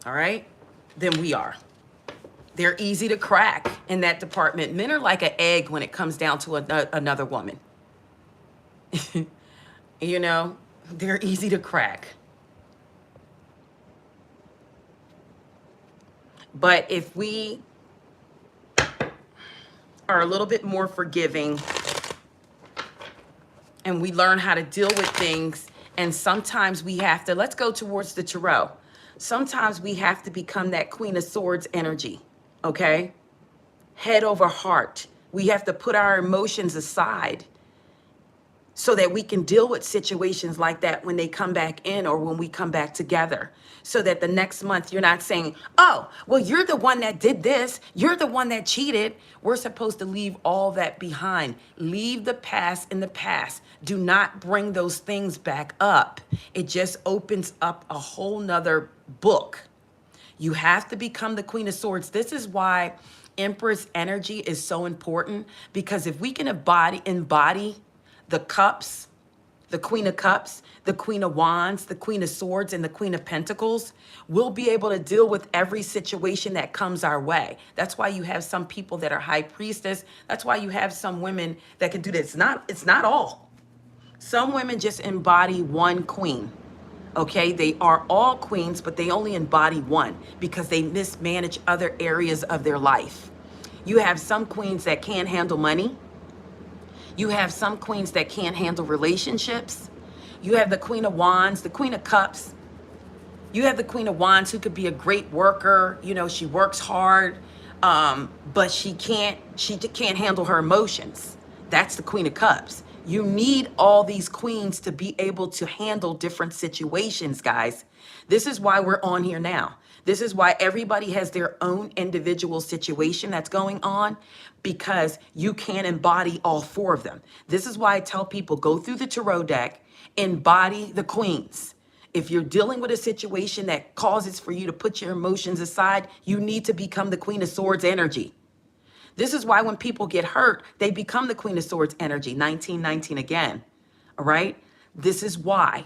all right, than we are. They're easy to crack in that department. Men are like an egg when it comes down to another woman. You know, they're easy to crack. But if we are a little bit more forgiving and we learn how to deal with things, and sometimes we have to, let's go towards the tarot. Sometimes we have to become that Queen of Swords energy, okay? Head over heart. We have to put our emotions aside so that we can deal with situations like that when they come back in or when we come back together. So that the next month you're not saying, oh, well, you're the one that did this. You're the one that cheated. We're supposed to leave all that behind. Leave the past in the past. Do not bring those things back up. It just opens up a whole nother book. You have to become the Queen of Swords. This is why Empress energy is so important, because if we can embody the cups, the Queen of Cups, the Queen of Wands, the Queen of Swords, and the Queen of Pentacles, we'll be able to deal with every situation that comes our way. That's why you have some people that are high priestess. That's why you have some women that can do this. It's not all. Some women just embody one queen. Okay, they are all queens, but they only embody one because they mismanage other areas of their life. You have some queens that can't handle money. You have some queens that can't handle relationships. You have the Queen of Wands, the Queen of Cups. You have the Queen of Wands who could be a great worker. You know, she works hard, but she can't handle her emotions. That's the Queen of Cups. You need all these queens to be able to handle different situations, guys. This is why we're on here now. This is why everybody has their own individual situation that's going on, because you can't embody all four of them. This is why I tell people, go through the tarot deck, embody the queens. If you're dealing with a situation that causes for you to put your emotions aside, you need to become the Queen of Swords energy. This is why when people get hurt, they become the Queen of Swords energy, 1919 again, all right? This is why.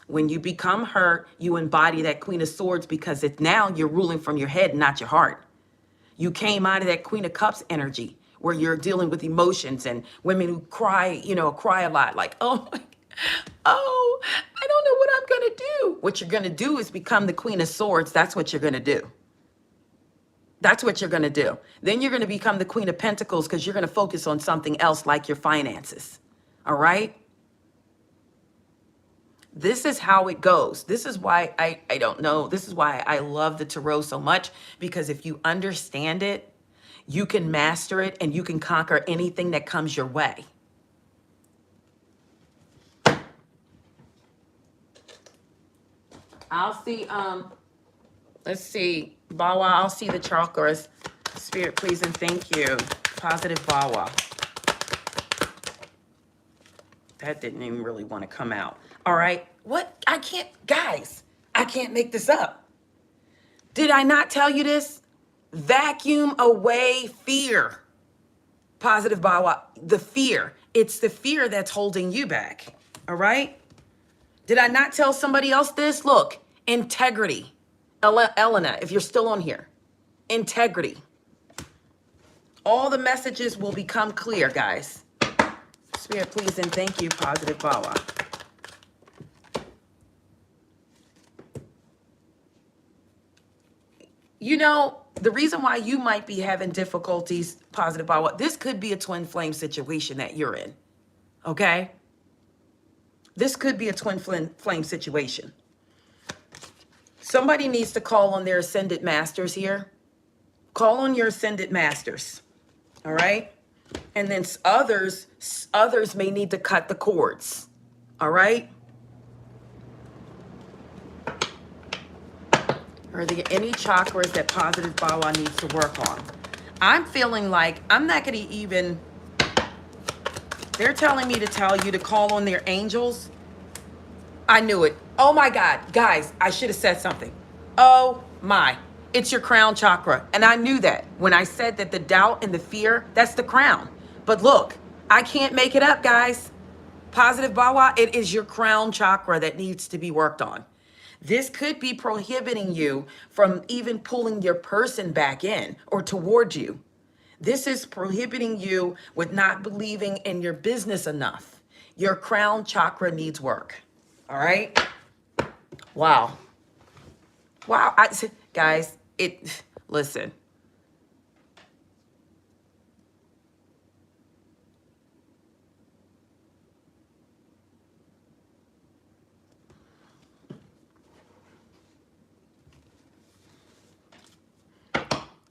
When you become hurt, you embody that Queen of Swords, because now you're ruling from your head, not your heart. You came out of that Queen of Cups energy where you're dealing with emotions, and women who cry, cry a lot, like, oh, oh, I don't know what I'm going to do. What you're going to do is become the Queen of Swords. That's what you're going to do. That's what you're going to do. Then you're going to become the Queen of Pentacles because you're going to focus on something else like your finances. All right? This is how it goes. This is why I don't know. This is why I love the tarot so much, because if you understand it, you can master it and you can conquer anything that comes your way. I'll see, let's see, Bawa, I'll see the chakras. Spirit, please and thank you. Positive Bawa. That didn't even really want to come out. All right. What? I can't, guys, I can't make this up. Did I not tell you this? Vacuum away fear. Positive Bawa, the fear. It's the fear that's holding you back. All right. Did I not tell somebody else this? Look, integrity. Elena, if you're still on here, integrity. All the messages will become clear, guys. Spirit, please and thank you, Positive Bawa. You know, the reason why you might be having difficulties, Positive Bawa, this could be a twin flame situation that you're in, okay? This could be a twin flame situation. Somebody needs to call on their ascended masters here. Call on your ascended masters, all right? And then others may need to cut the cords, all right? All Are there any chakras that positive Bawa needs to work on? I'm feeling like I'm not going to even, they're telling me to tell you to call on their angels. I knew it. Oh my God, guys, I should have said something. Oh my, it's your crown chakra. And I knew that when I said that the doubt and the fear, that's the crown. But look, I can't make it up, guys. Positive Bawa, it is your crown chakra that needs to be worked on. This could be prohibiting you from even pulling your person back in or towards you. This is prohibiting you with not believing in your business enough. Your crown chakra needs work. All right? Wow. Wow. Guys, listen.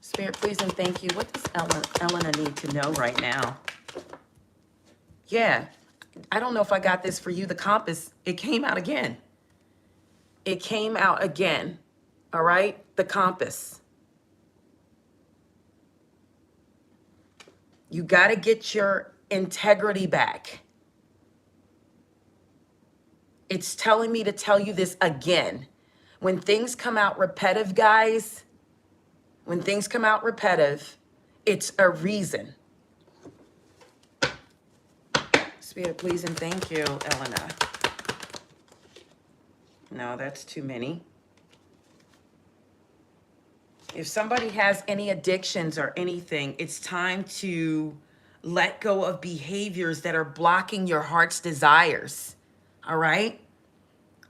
Spirit, please and thank you. What does Elena need to know right now? Yeah. I don't know if I got this for you. The compass, it came out again. It came out again. All right? The compass. You got to get your integrity back. It's telling me to tell you this again. When things come out repetitive, guys, when things come out repetitive, it's a reason. Spirit, please and thank you, Elena. No, that's too many. If somebody has any addictions or anything, it's time to let go of behaviors that are blocking your heart's desires. All right?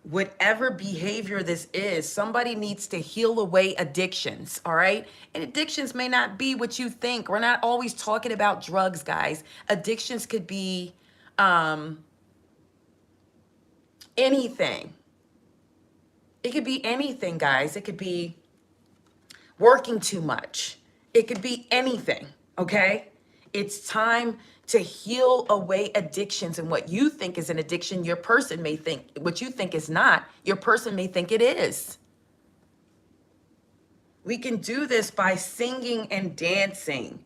Whatever behavior this is, somebody needs to heal away addictions, all right? And addictions may not be what you think. We're not always talking about drugs, guys. Addictions could be anything. It could be anything, guys. It could be working too much. It could be anything, okay? It's time to heal away addictions, and what you think is an addiction, your person may think, what you think is not, your person may think it is. We can do this by singing and dancing.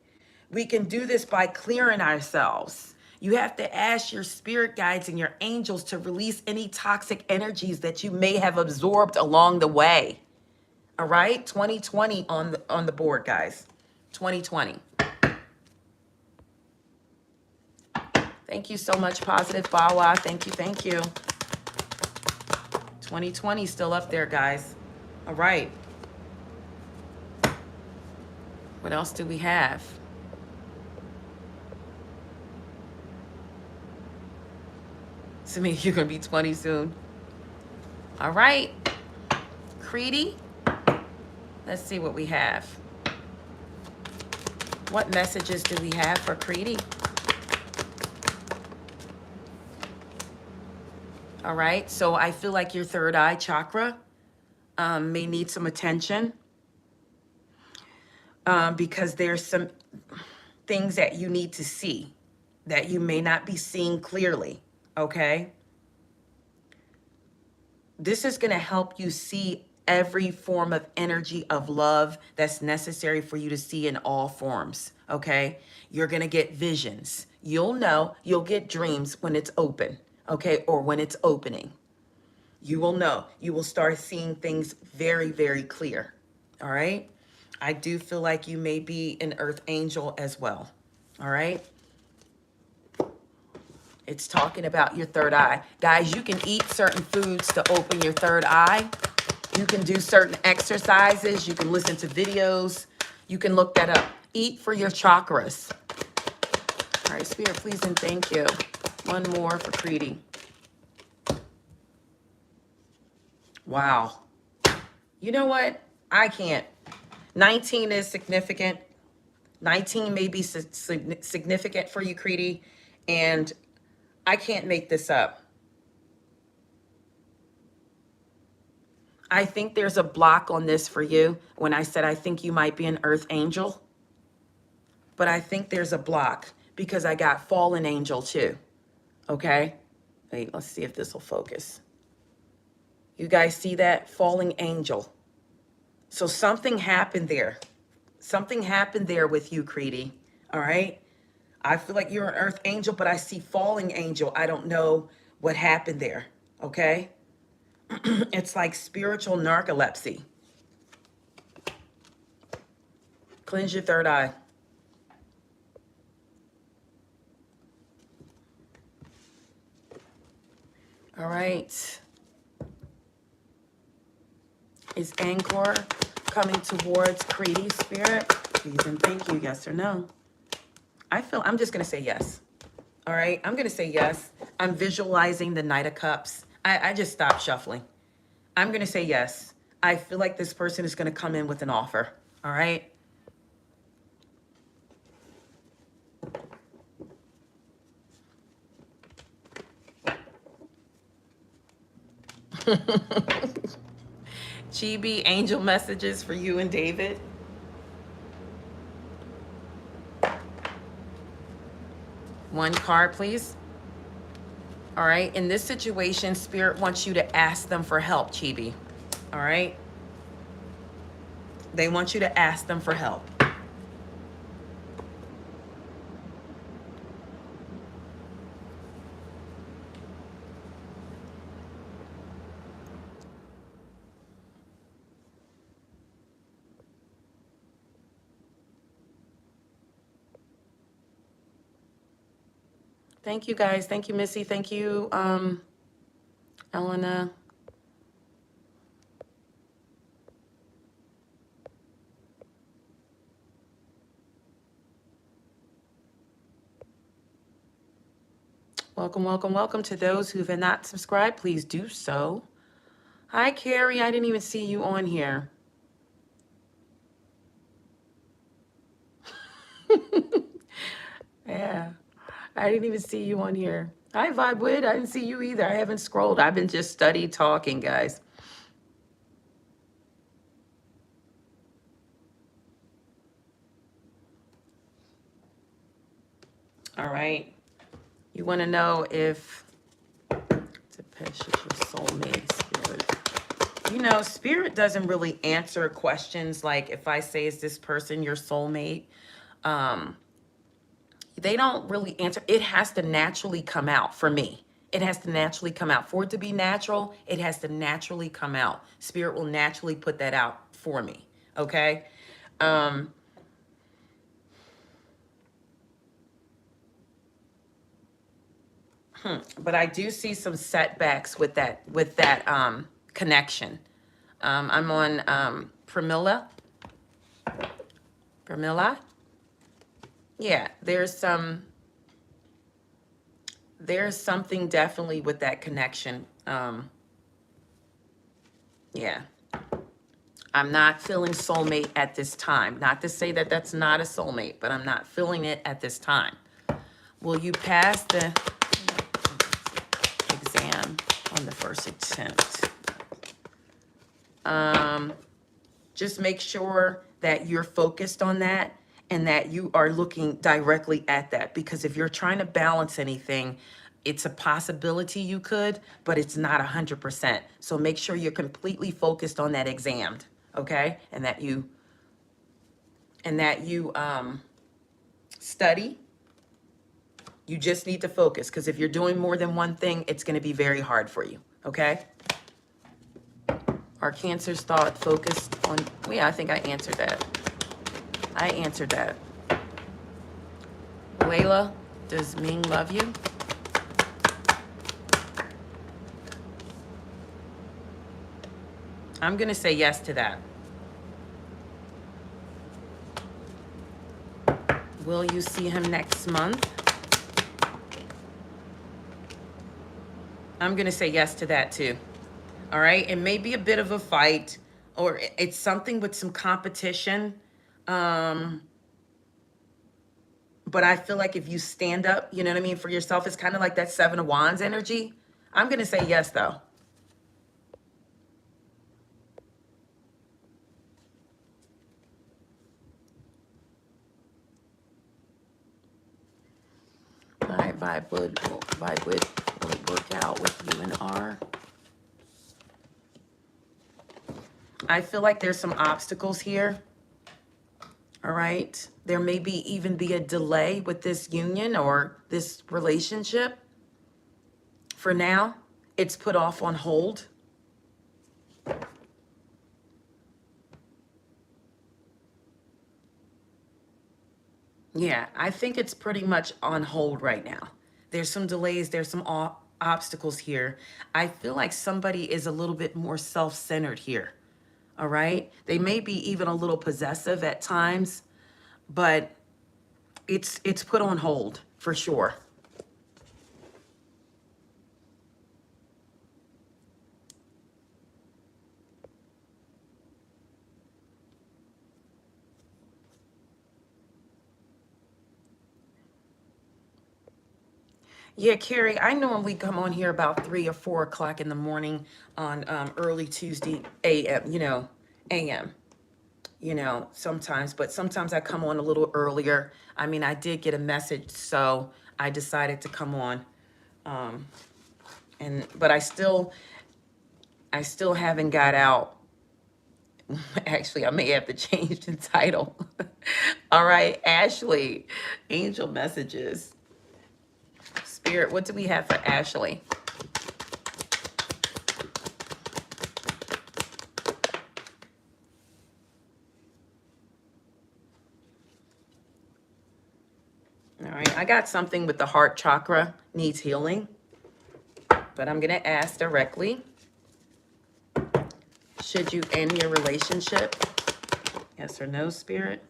We can do this by clearing ourselves. You have to ask your spirit guides and your angels to release any toxic energies that you may have absorbed along the way. All right? 2020 on the board, guys. 2020. Thank you so much, Positive Bawa. Thank you, thank you. 2020 still up there, guys. All right. What else do we have? So maybe you're going to be 20 soon. All right. Creedy. Let's see what we have. What messages do we have for Creedy? All right, so I feel like your third eye chakra may need some attention because there's some things that you need to see that you may not be seeing clearly, okay? This is going to help you see every form of energy of love that's necessary for you to see in all forms, okay? You're going to get visions. You'll know, you'll get dreams when it's open. Okay, or when it's opening, you will know. You will start seeing things very, very clear. All right. I do feel like you may be an earth angel as well. All right. It's talking about your third eye. Guys, you can eat certain foods to open your third eye. You can do certain exercises. You can listen to videos. You can look that up. Eat for your chakras. All right, Spirit, please and thank you. One more for Creedy. Wow. You know what? I can't. 19 is significant. 19 may be significant for you, Creedy. And I can't make this up. I think there's a block on this for you. When I said I think you might be an earth angel. But I think there's a block because I got fallen angel too. Okay? Wait, let's see if this will focus. You guys see that? Falling angel. So something happened there. Something happened there with you, Creedy. All right. I feel like you're an earth angel, but I see falling angel. I don't know what happened there. Okay. It's like spiritual narcolepsy. Cleanse your third eye. All right. Is Angkor coming towards Creedy spirit? Please and thank you. Yes or no? I'm just going to say yes. All right. I'm going to say yes. I'm visualizing the Knight of Cups. I just stopped shuffling. I'm going to say yes. I feel like this person is going to come in with an offer. All right. Chibi, angel messages for you and David. One card, please. All right. In this situation, Spirit wants you to ask them for help, Chibi. All right. They want you to ask them for help. Thank you, guys. Thank you, Missy. Thank you, Elena. Welcome, welcome, welcome to those who have not subscribed. Please do so. Hi, Carrie. I didn't even see you on here. Yeah, I didn't even see you on here. Hi, Vibewood. I didn't see you either. I haven't scrolled. I've been just study talking, guys. All right. You want to know if Depeche is your soulmate, Spirit. You know, Spirit doesn't really answer questions like if I say, is this person your soulmate? They don't really answer. It has to naturally come out for me. It has to naturally come out. For it to be natural, it has to naturally come out. Spirit will naturally put that out for me. Okay? But I do see some setbacks with that connection. I'm on Pramila. Pramila? Yeah, there's something definitely with that connection. Yeah. I'm not feeling soulmate at this time. Not to say that that's not a soulmate, but I'm not feeling it at this time. Will you pass the exam on the first attempt? Just make sure that you're focused on that and that you are looking directly at that. Because if you're trying to balance anything, it's a possibility you could, but it's not 100%. So make sure you're completely focused on that exam, okay? And that you study. You just need to focus, because if you're doing more than one thing, it's going to be very hard for you, okay? Our Cancer's thought focused on, well, yeah, I think I answered that. I answered that. Layla, does Ming love you? I'm going to say yes to that. Will you see him next month? I'm going to say yes to that too. All right. It may be a bit of a fight, or it's something with some competition. But I feel like if you stand up, you know what I mean, for yourself, it's kind of like that Seven of Wands energy. I'm going to say yes, though. All right, Vibewood, will it work out with you and R? I feel like there's some obstacles here. All right. There may be even be a delay with this union or this relationship. For now, it's put off on hold. Yeah, I think it's pretty much on hold right now. There's some delays, there's some obstacles here. I feel like somebody is a little bit more self-centered here. All right? They may be even a little possessive at times, but it's put on hold for sure. Yeah, Carrie, I normally come on here about 3 or 4 o'clock in the morning on early Tuesday AM, AM, sometimes, but sometimes I come on a little earlier. I mean, I did get a message, so I decided to come on. But I still haven't got out. Actually, I may have to change the title. All right, Ashley, angel messages. Spirit, what do we have for Ashley? All right, I got something with the heart chakra needs healing, but I'm going to ask directly. Should you end your relationship? Yes or no, Spirit?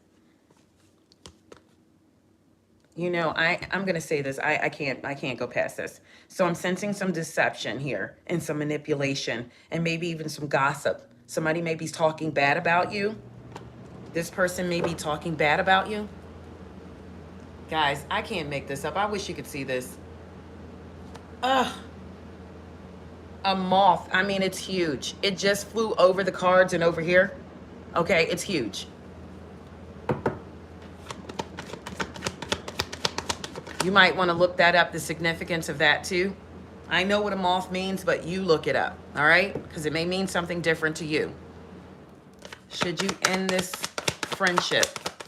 I'm going to say this. I can't go past this. So I'm sensing some deception here and some manipulation and maybe even some gossip. Somebody may be talking bad about you. This person may be talking bad about you. Guys, I can't make this up. I wish you could see this. Ugh. A moth. I mean, it's huge. It just flew over the cards and over here. Okay, it's huge. You might want to look that up, the significance of that too. I know what a moth means, but you look it up, all right? Because it may mean something different to you. Should you end this friendship?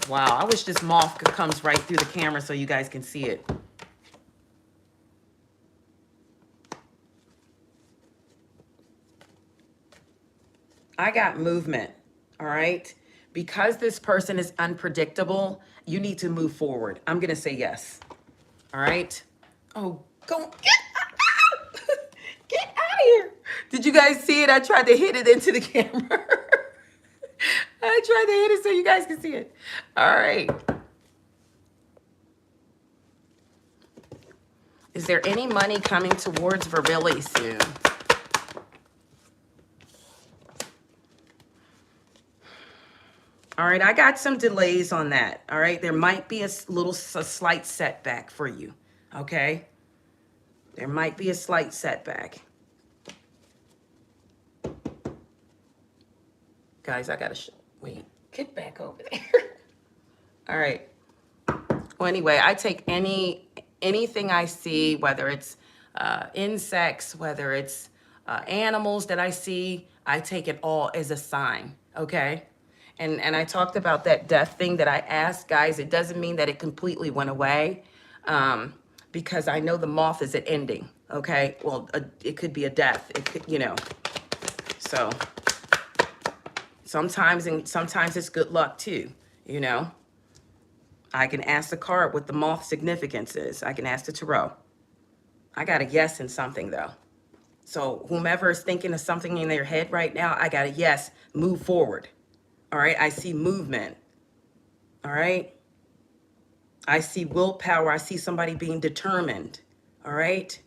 Wow, I wish this moth comes right through the camera so you guys can see it. I got movement, all right? Because this person is unpredictable, you need to move forward. I'm going to say yes. All right. Oh, go get out of here. Did you guys see it? I tried to hit it into the camera. I tried to hit it so you guys can see it. All right. Is there any money coming towards Verbilli soon? All right, I got some delays on that. All right, there might be a slight setback for you. Okay, there might be a slight setback. Guys, I gotta wait. Get back over there. All right. Well, anyway, I take anything I see, whether it's insects, whether it's animals that I see, I take it all as a sign. Okay. And I talked about that death thing that I asked, guys. It doesn't mean that it completely went away, because I know the moth is an ending, okay? Well, it could be a death. It could, So sometimes it's good luck too, I can ask the card what the moth significance is. I can ask the tarot. I got a yes in something though. So whomever is thinking of something in their head right now, I got a yes, move forward. All right, I see movement. All right. I see willpower. I see somebody being determined. All right.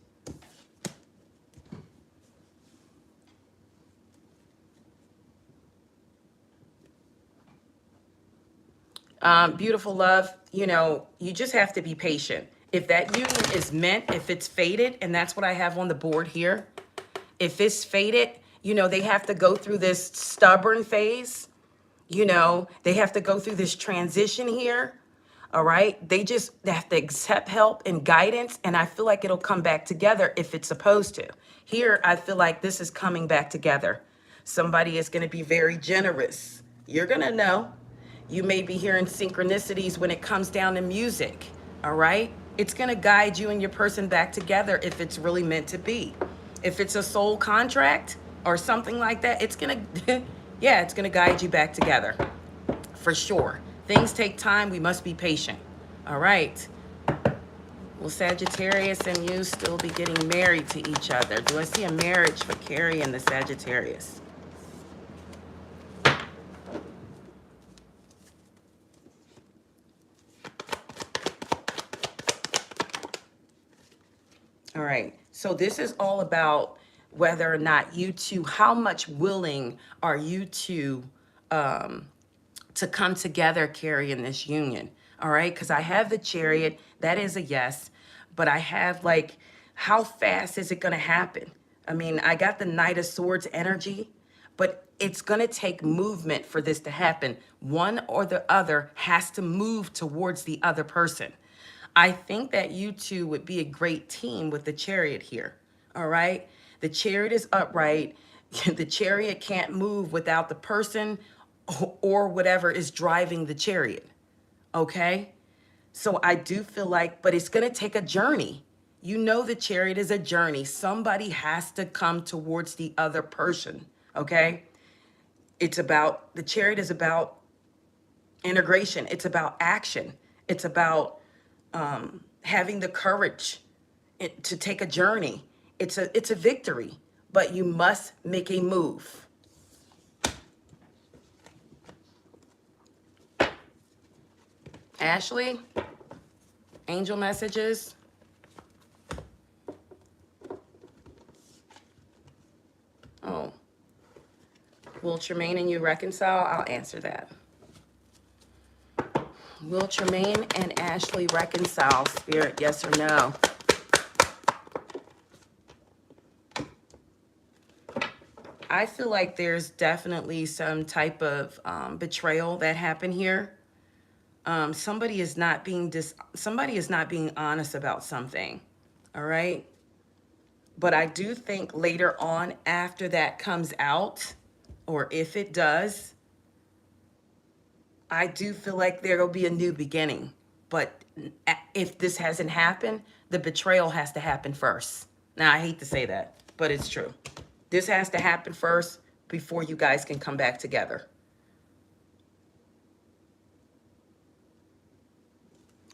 Beautiful love, you just have to be patient. If that union is meant, if it's fated, and that's what I have on the board here, if it's fated, they have to go through this stubborn phase. They have to go through this transition here. All right. They have to accept help and guidance. And I feel like it'll come back together if it's supposed to. Here, I feel like this is coming back together. Somebody is going to be very generous. You're going to know. You may be hearing synchronicities when it comes down to music. All right? It's going to guide you and your person back together if it's really meant to be. If it's a soul contract or something like that, it's going to, yeah, it's going to guide you back together. For sure. Things take time. We must be patient. All right. Will Sagittarius and you still be getting married to each other? Do I see a marriage for Carrie and the Sagittarius? All right. So this is all about whether or not you two, how much willing are you two to come together, Carrie, in this union. All right. Because I have the Chariot. That is a yes. But I have like, how fast is it going to happen? I mean, I got the Knight of Swords energy, but it's going to take movement for this to happen. One or the other has to move towards the other person. I think that you two would be a great team with the Chariot here. All right. The Chariot is upright. The Chariot can't move without the person or whatever is driving the Chariot. Okay. So I do feel like, but it's going to take a journey. You know, the Chariot is a journey. Somebody has to come towards the other person. Okay. It's about, the Chariot is about integration. It's about action. It's about having the courage to take a journey. It's a victory, but you must make a move. Ashley, angel messages. Oh, will Tremaine and you reconcile? I'll answer that. Will Tremaine and Ashley reconcile, Spirit, yes or no? I feel like there's definitely some type of betrayal that happened here. Somebody is not being honest about something. All right. But I do think later on, after that comes out, or if it does, I do feel like there will be a new beginning. But if this hasn't happened, the betrayal has to happen first. Now, I hate to say that, but it's true. This has to happen first before you guys can come back together.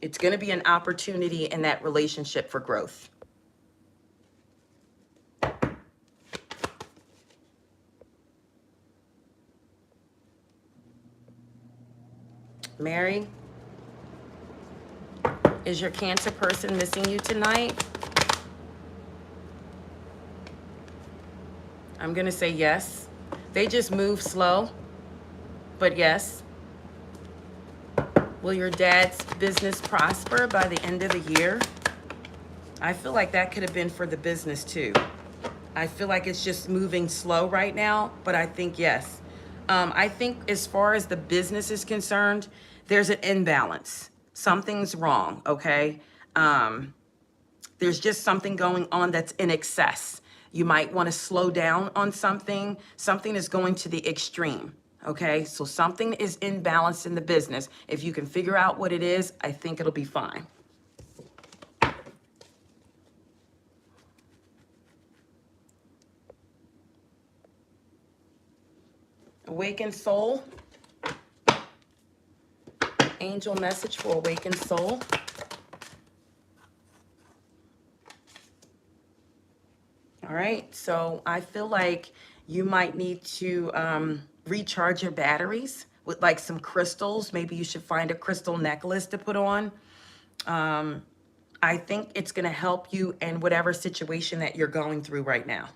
It's going to be an opportunity in that relationship for growth. Mary, is your Cancer person missing you tonight? I'm going to say yes. They just move slow, but yes. Will your dad's business prosper by the end of the year? I feel like that could have been for the business too. I feel like it's just moving slow right now, but I think yes. I think as far as the business is concerned, there's an imbalance. Something's wrong, okay? There's just something going on that's in excess. You might want to slow down on something. Something is going to the extreme, okay? So something is imbalanced in the business. If you can figure out what it is, I think it'll be fine. Awakened soul. Angel message for awakened soul. All right, so I feel like you might need to recharge your batteries with like some crystals. Maybe you should find a crystal necklace to put on. I think it's going to help you in whatever situation that you're going through right now.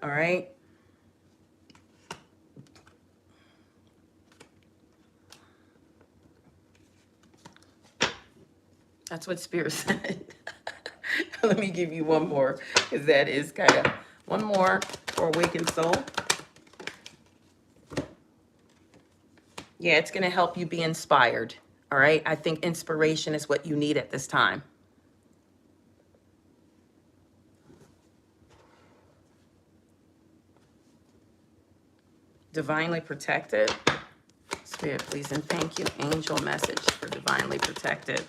All right. That's what Spirit said. Let me give you one more, because that is kind of one more for awakened soul. Yeah, it's going to help you be inspired. All right. I think inspiration is what you need at this time. Divinely protected. Spirit, please and thank you. Angel message for divinely protected.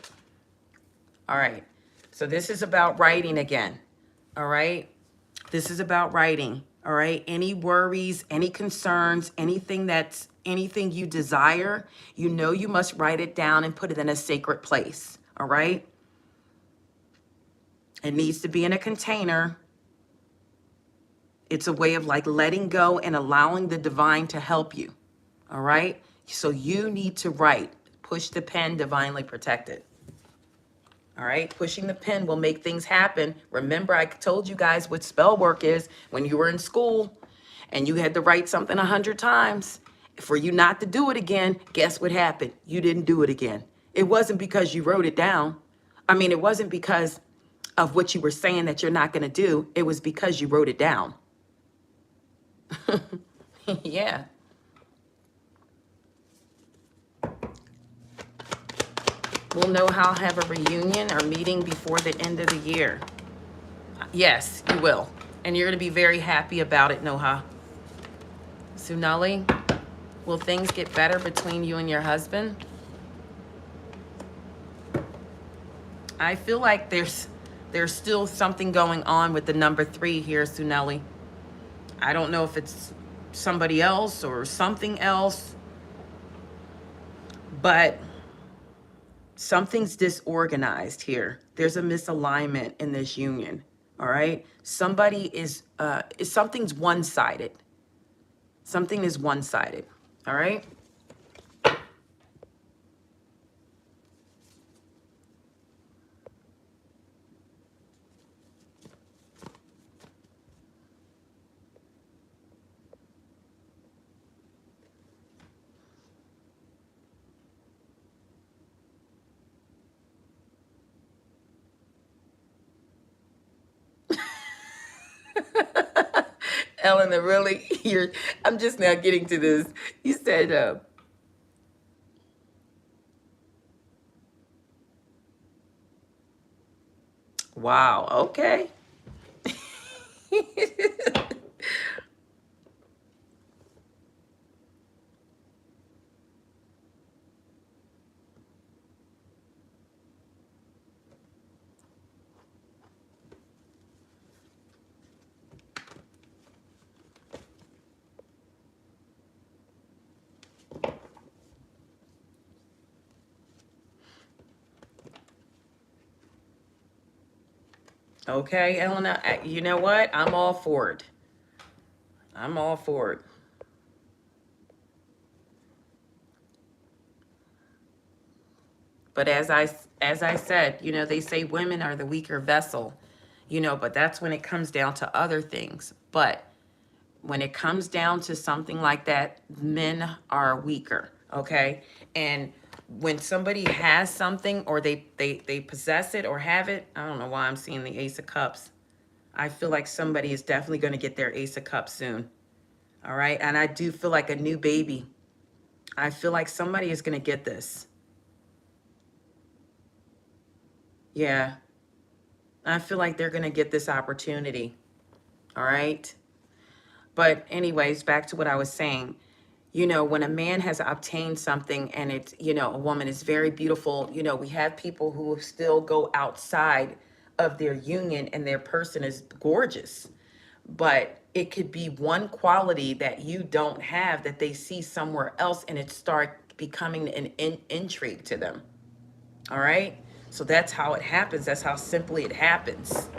All right. So this is about writing again. All right. This is about writing. All right. Any worries, any concerns, anything you desire, you know you must write it down and put it in a sacred place. All right. It needs to be in a container. It's a way of like letting go and allowing the divine to help you. All right. So you need to write. Push the pen, divinely protected. All right. Pushing the pen will make things happen. Remember, I told you guys what spell work is when you were in school and you had to write something 100 times. For you not to do it again, guess what happened? You didn't do it again. It wasn't because you wrote it down. I mean, it wasn't because of what you were saying that you're not going to do. It was because you wrote it down. Yeah. We'll know how to have a reunion or meeting before the end of the year. Yes, you will. And you're going to be very happy about it, Noha. Sunali, will things get better between you and your husband? I feel like there's still something going on with the number 3 here, Sunali. I don't know if it's somebody else or something else, but something's disorganized here. There's a misalignment in this union. All right. Somebody something's one-sided. Something is one-sided. All right. Eleanor, really? I'm just now getting to this. You said, wow, okay. Okay, Eleanor, you know what? I'm all for it. I'm all for it. But as I said, you know, they say women are the weaker vessel, you know, but that's when it comes down to other things. But when it comes down to something like that, men are weaker, okay? And when somebody has something or they possess it or have it, I don't know why I'm seeing the Ace of Cups. I feel like somebody is definitely going to get their Ace of Cups soon, all right? And I do feel like a new baby. I feel like somebody is going to get this. Yeah. I feel like they're going to get this opportunity, all right? But anyways, back to what I was saying. You know, when a man has obtained something and it's, you know, a woman is very beautiful, you know, we have people who still go outside of their union and their person is gorgeous. But it could be one quality that you don't have that they see somewhere else and it start becoming an intrigue to them. All right? So that's how it happens. That's how simply it happens.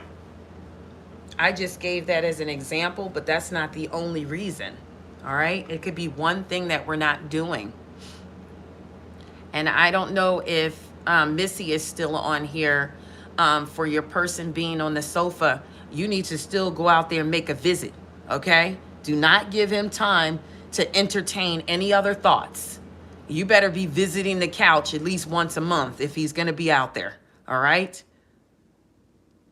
I just gave that as an example, but that's not the only reason. All right? It could be one thing that we're not doing. And I don't know if Missy is still on here for your person being on the sofa. You need to still go out there and make a visit, okay? Do not give him time to entertain any other thoughts. You better be visiting the couch at least once a month if he's going to be out there, all right?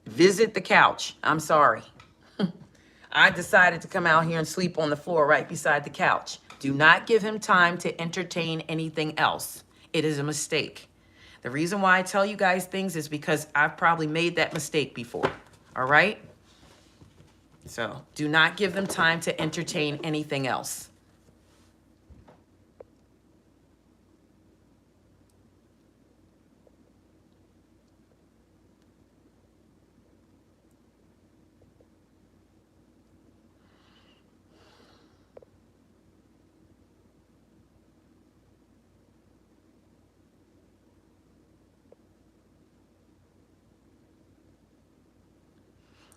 Visit the couch. I'm sorry. I decided to come out here and sleep on the floor right beside the couch. Do not give him time to entertain anything else. It is a mistake. The reason why I tell you guys things is because I've probably made that mistake before. All right? So do not give them time to entertain anything else.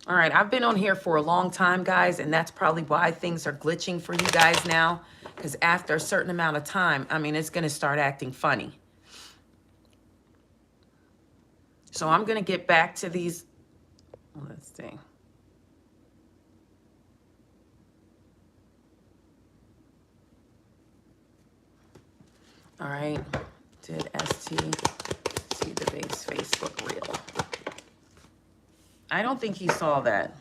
All right, I've been on here for a long time, guys, and that's probably why things are glitching for you guys now. Because after a certain amount of time, I mean, it's going to start acting funny. So I'm going to get back to these. Let's see. All right. Did ST see the base Facebook reel? I don't think he saw that.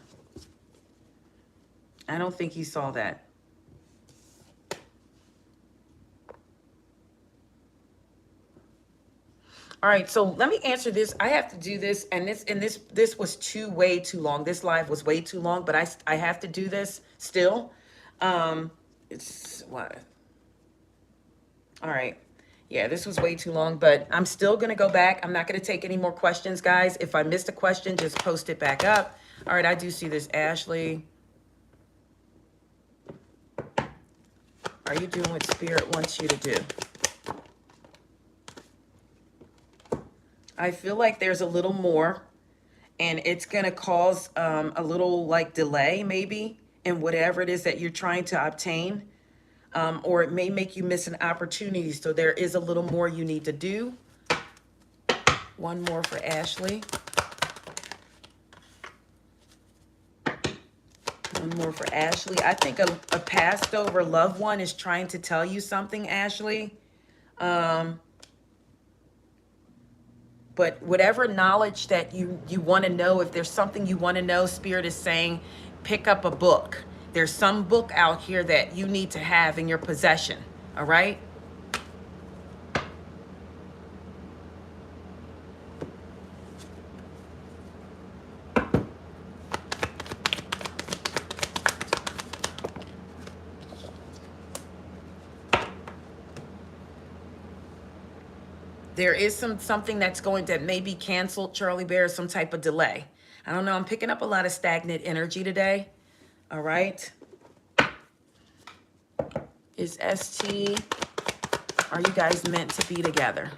I don't think he saw that. All right, so let me answer this. I have to do this, and this was way too long. This live was way too long, but I have to do this still. It's what? All right. Yeah, this was way too long, but I'm still going to go back. I'm not going to take any more questions, guys. If I missed a question, just post it back up. All right, I do see this. Ashley, are you doing what Spirit wants you to do? I feel like there's a little more, and it's going to cause a little like delay maybe in whatever it is that you're trying to obtain, or it may make you miss an opportunity. So there is a little more you need to do. One more for Ashley. One more for Ashley. I think a passed over loved one is trying to tell you something, Ashley. But whatever knowledge that you want to know, if there's something you want to know, Spirit is saying, pick up a book. There's some book out here that you need to have in your possession. All right? There is something that's going to maybe cancel, Charlie Bear, some type of delay. I don't know. I'm picking up a lot of stagnant energy today. All right. Is ST, are you guys meant to be together?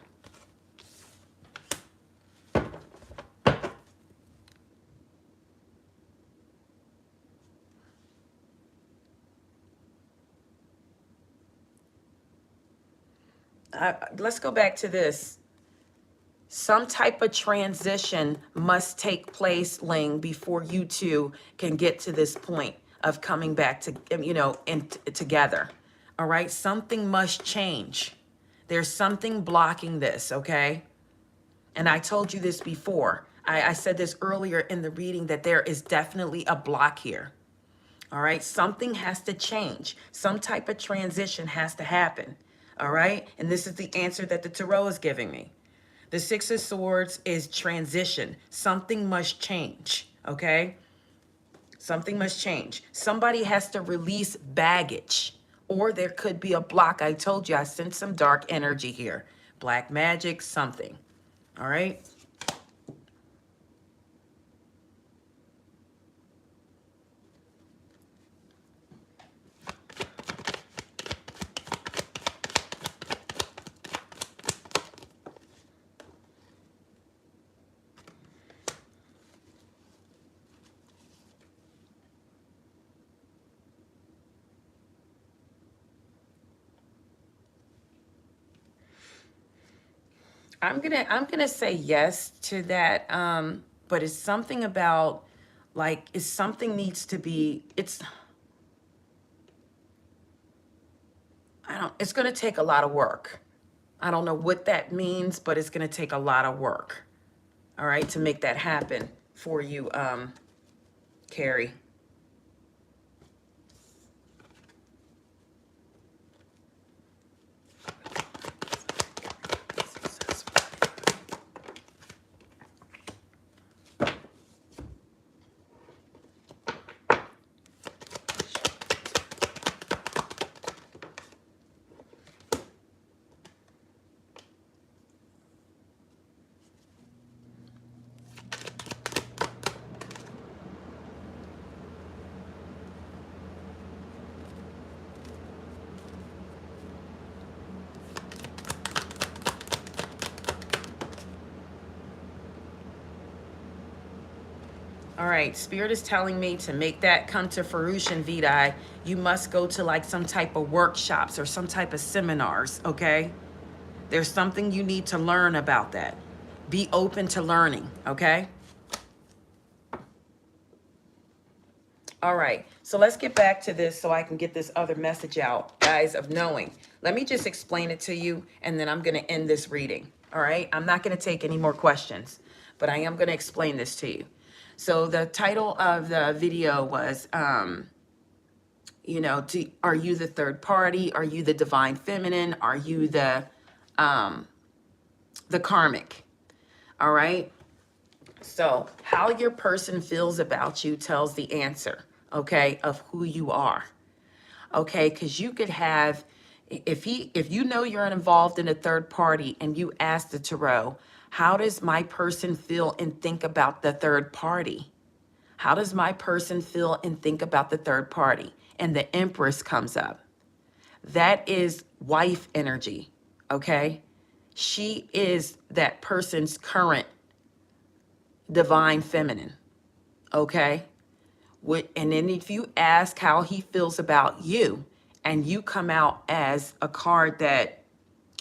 Let's go back to this. Some type of transition must take place, Ling, before you two can get to this point of coming back to, together. All right. Something must change. There's something blocking this. Okay. And I told you this before. I said this earlier in the reading that there is definitely a block here. All right. Something has to change. Some type of transition has to happen. All right. And this is the answer that the Tarot is giving me. The Six of Swords is transition. Something must change, okay? Something must change. Somebody has to release baggage, or there could be a block. I told you, I sense some dark energy here. Black magic, something, all right? I'm gonna say yes to that, but it's something about like it's something needs to be. It's gonna take a lot of work. I don't know what that means, but it's gonna take a lot of work. All right, to make that happen for you, Carrie. All right, Spirit is telling me to make that come to fruition, Vidai. You must go to like some type of workshops or some type of seminars, okay? There's something you need to learn about that. Be open to learning, okay? All right, so let's get back to this so I can get this other message out, guys, of knowing. Let me just explain it to you, and then I'm going to end this reading, all right? I'm not going to take any more questions, but I am going to explain this to you. So the title of the video was, you know, are you the third party? Are you the divine feminine? Are you the karmic? All right? So how your person feels about you tells the answer, okay, of who you are. Okay, because you could have, if you know you're involved in a third party and you ask the tarot, how does my person feel and think about the third party? How does my person feel and think about the third party? And the Empress comes up. That is wife energy, okay? She is that person's current divine feminine, okay? And then if you ask how he feels about you, and you come out as a card that,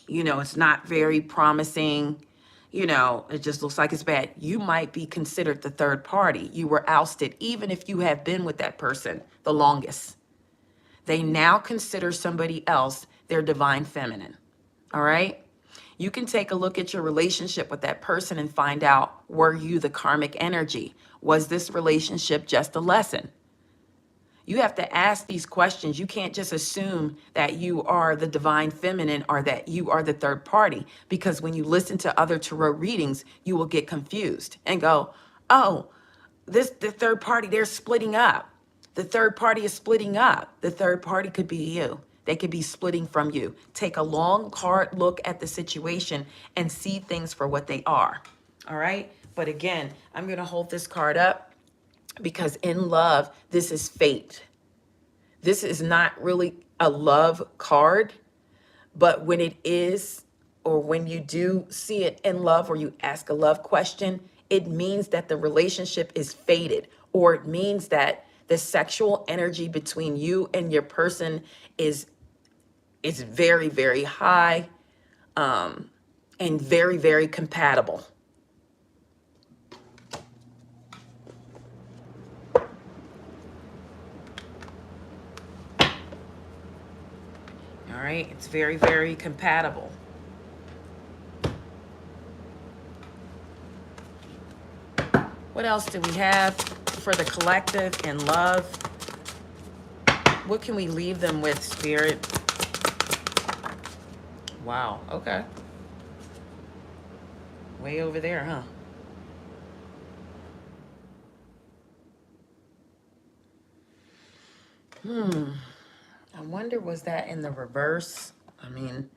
you know, it's not very promising, you know, it just looks like it's bad, you might be considered the third party. You were ousted, even if you have been with that person the longest. They now consider somebody else their divine feminine, all right? You can take a look at your relationship with that person and find out, were you the karmic energy? Was this relationship just a lesson? You have to ask these questions. You can't just assume that you are the divine feminine or that you are the third party, because when you listen to other tarot readings, you will get confused and go, oh, the third party, they're splitting up. The third party is splitting up. The third party could be you. They could be splitting from you. Take a long, hard look at the situation and see things for what they are. All right? But again, I'm going to hold this card up because in love, this is fate. This is not really a love card, but when it is, or when you do see it in love, or you ask a love question, it means that the relationship is fated, or it means that the sexual energy between you and your person is very, very high, and very, very compatible. All right, it's very, very compatible. What else do we have for the collective and love? What can we leave them with, Spirit? Wow, okay. Way over there, huh? I wonder, was that in the reverse? I mean,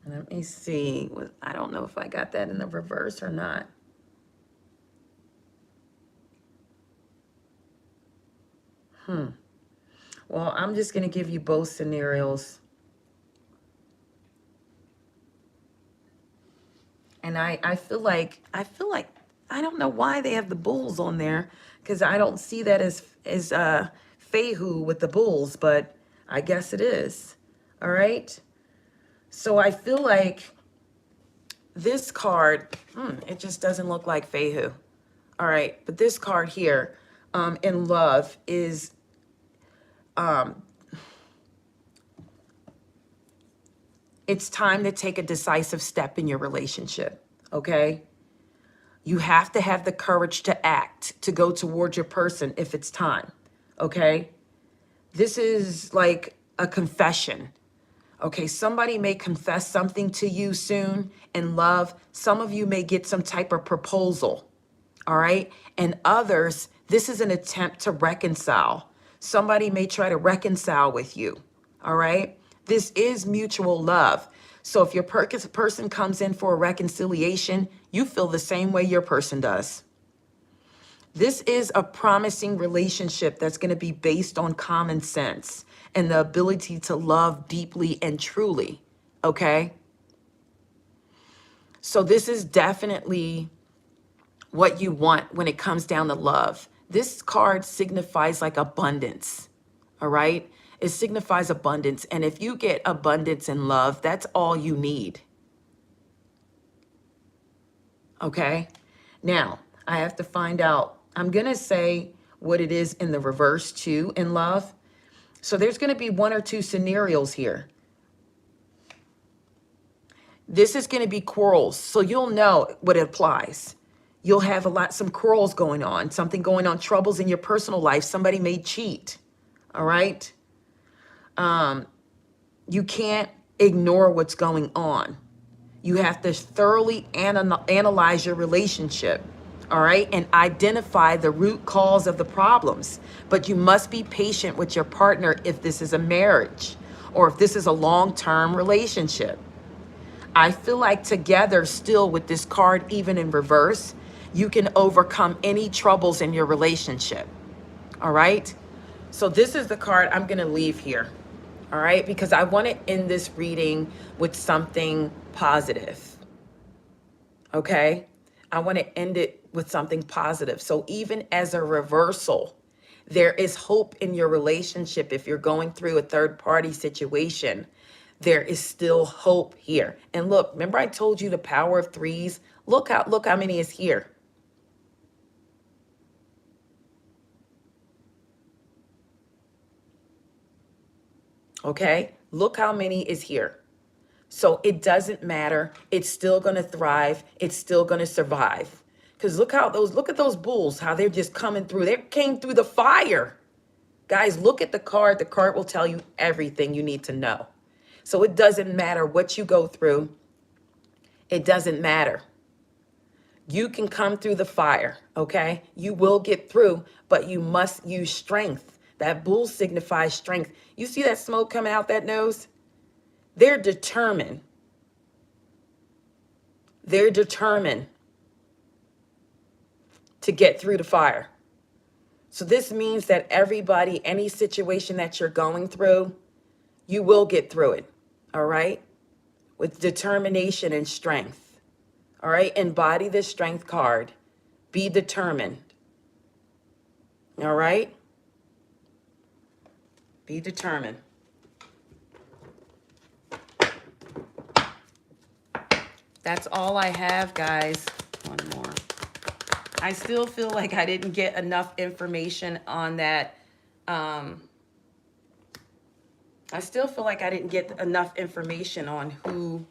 let me see. I don't know if I got that in the reverse or not. Well, I'm just going to give you both scenarios. And I feel like, I don't know why they have the bulls on there, because I don't see that as Fehu with the bulls, but I guess it is. All right. So I feel like this card, it just doesn't look like Fehu. All right. But this card here, in love, is, it's time to take a decisive step in your relationship, okay? You have to have the courage to act, to go toward your person if it's time, okay? This is like a confession, okay? Somebody may confess something to you soon in love. Some of you may get some type of proposal, all right? And others, this is an attempt to reconcile. Somebody may try to reconcile with you, all right? This is mutual love. So if your person comes in for a reconciliation, you feel the same way your person does. This is a promising relationship that's going to be based on common sense and the ability to love deeply and truly, okay? So this is definitely what you want when it comes down to love. This card signifies like abundance, all right? It signifies abundance. And if you get abundance in love, that's all you need, okay? Now, I have to find out. I'm going to say what it is in the reverse too in love. So there's going to be one or two scenarios here. This is going to be quarrels. So you'll know what it applies. You'll have some quarrels going on, something going on, troubles in your personal life. Somebody may cheat. All right. You can't ignore what's going on. You have to thoroughly analyze your relationship. All right. And identify the root cause of the problems. But you must be patient with your partner if this is a marriage or if this is a long-term relationship. I feel like together still with this card, even in reverse, you can overcome any troubles in your relationship. All right. So this is the card I'm going to leave here. All right. Because I want to end this reading with something positive. Okay. I want to end it with something positive. So even as a reversal, there is hope in your relationship. If you're going through a third party situation, there is still hope here. And look, remember I told you the power of threes? Look how many is here. Okay? Look how many is here. So it doesn't matter. It's still going to thrive. It's still going to survive. Because look at those bulls, how they're just coming through. They came through the fire. Guys, look at the card. The card will tell you everything you need to know. So it doesn't matter what you go through. It doesn't matter. You can come through the fire, okay? You will get through, but you must use strength. That bull signifies strength. You see that smoke coming out that nose? They're determined. They're determined to get through the fire. So this means that everybody, any situation that you're going through, you will get through it, all right? With determination and strength, all right? Embody the strength card. Be determined, all right? Be determined. That's all I have, guys. One more. I still feel like I didn't get enough information on that. I still feel like I didn't get enough information on who,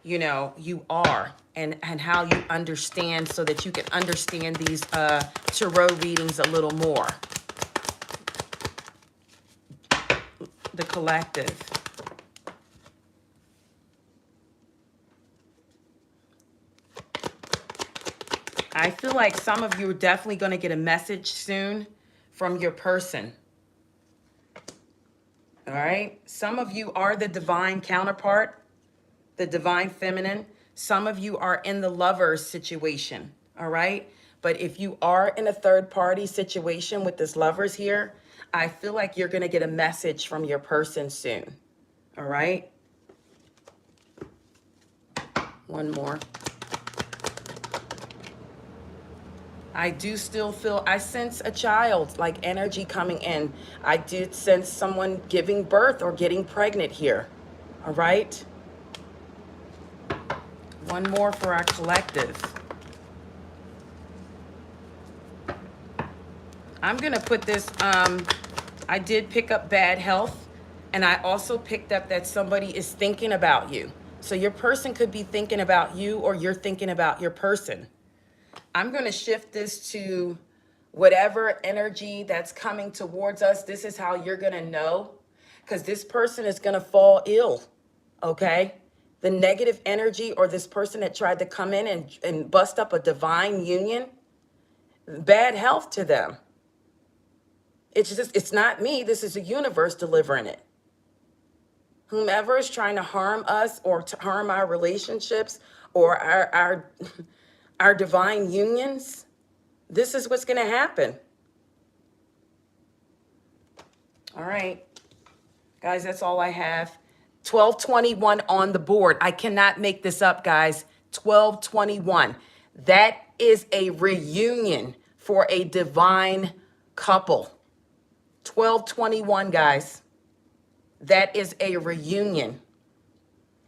you are and how you understand so that you can understand these tarot readings a little more. The collective. I feel like some of you are definitely going to get a message soon from your person. All right. Some of you are the divine counterpart, the divine feminine. Some of you are in the lover's situation. All right. But if you are in a third party situation with this lovers here, I feel like you're going to get a message from your person soon. All right. One more. I do still feel, I sense a child, like energy coming in. I did sense someone giving birth or getting pregnant here. All right. One more for our collective. I'm going to put this, I did pick up bad health, and I also picked up that somebody is thinking about you. So your person could be thinking about you, or you're thinking about your person. I'm going to shift this to whatever energy that's coming towards us. This is how you're going to know, because this person is going to fall ill, okay? The negative energy, or this person that tried to come in and bust up a divine union, bad health to them. It's not me. This is the universe delivering it. Whomever is trying to harm us or to harm our relationships or our divine unions, this is what's going to happen. All right. Guys, that's all I have. 1221 on the board. I cannot make this up, guys. 1221. That is a reunion for a divine couple. 1221, guys. That is a reunion.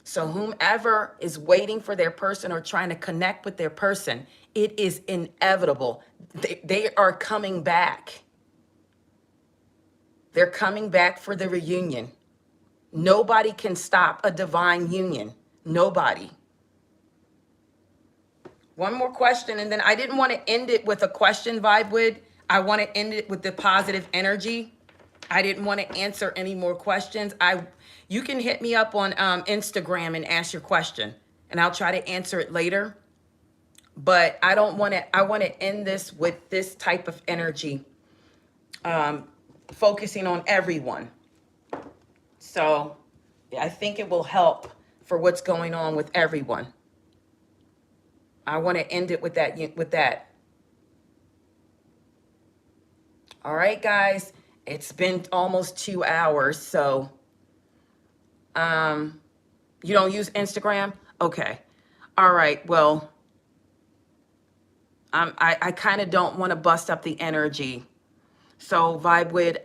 So whomever is waiting for their person or trying to connect with their person, it is inevitable. They are coming back. They're coming back for the reunion. Nobody can stop a divine union. Nobody. One more question, and then I didn't want to end it with a question vibe with. I want to end it with the positive energy. I didn't want to answer any more questions. You can hit me up on Instagram and ask your question, and I'll try to answer it later. But I don't want to. I want to end this with this type of energy, focusing on everyone. So I think it will help for what's going on with everyone. I want to end it with that. All right, guys. It's been almost 2 hours, so you don't use Instagram? Okay. All right. Well, I kind of don't want to bust up the energy. So vibe with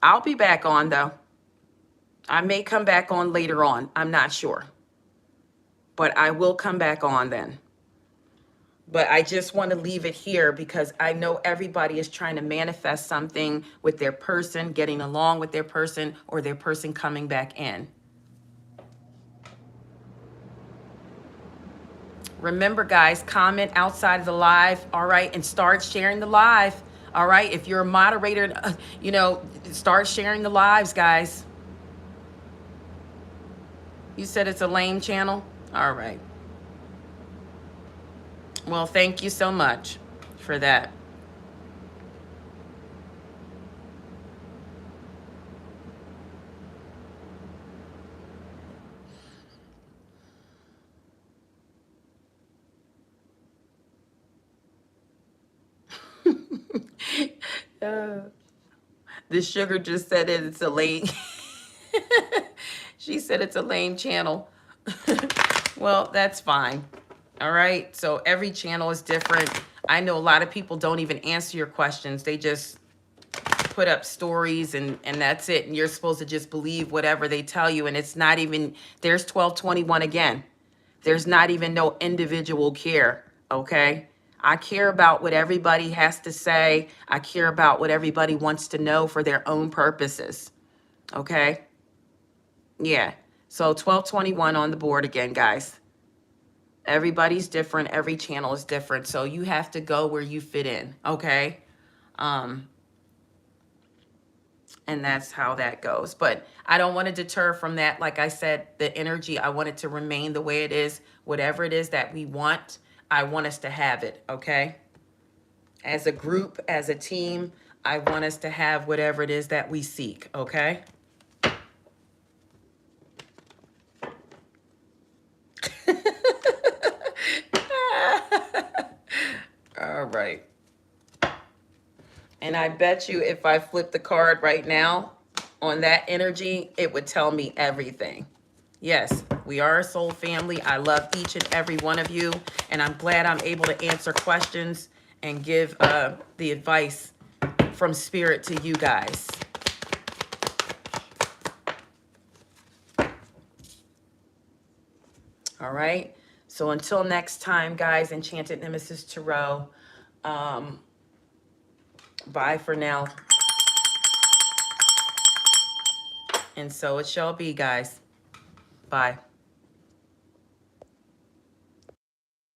I'll be back on though. I may come back on later on. I'm not sure. But I will come back on then. But I just want to leave it here because I know everybody is trying to manifest something with their person, getting along with their person, or their person coming back in. Remember, guys, comment outside of the live, all right? And start sharing the live, all right? If you're a moderator, start sharing the lives, guys. You said it's a lame channel? All right. Well, thank you so much for that. The sugar just said it's a lame. She said it's a lame channel. Well, that's fine. All right. So every channel is different. I know a lot of people don't even answer your questions. They just put up stories and that's it. And you're supposed to just believe whatever they tell you. And it's not even, there's 1221 again. There's not even no individual care. Okay. I care about what everybody has to say. I care about what everybody wants to know for their own purposes. Okay. Yeah. So 1221 on the board again, guys. Everybody's different. Every channel is different. So you have to go where you fit in. Okay. And that's how that goes. But I don't want to deter from that. Like I said, the energy, I want it to remain the way it is. Whatever it is that we want, I want us to have it. Okay. As a group, as a team, I want us to have whatever it is that we seek. Okay. All right. And I bet you if I flip the card right now on that energy, it would tell me everything. Yes, we are a soul family. I love each and every one of you. And I'm glad I'm able to answer questions and give the advice from spirit to you guys. All right. So until next time, guys, Enchanted Nemesis Tarot. Bye for now. And so it shall be, guys. Bye.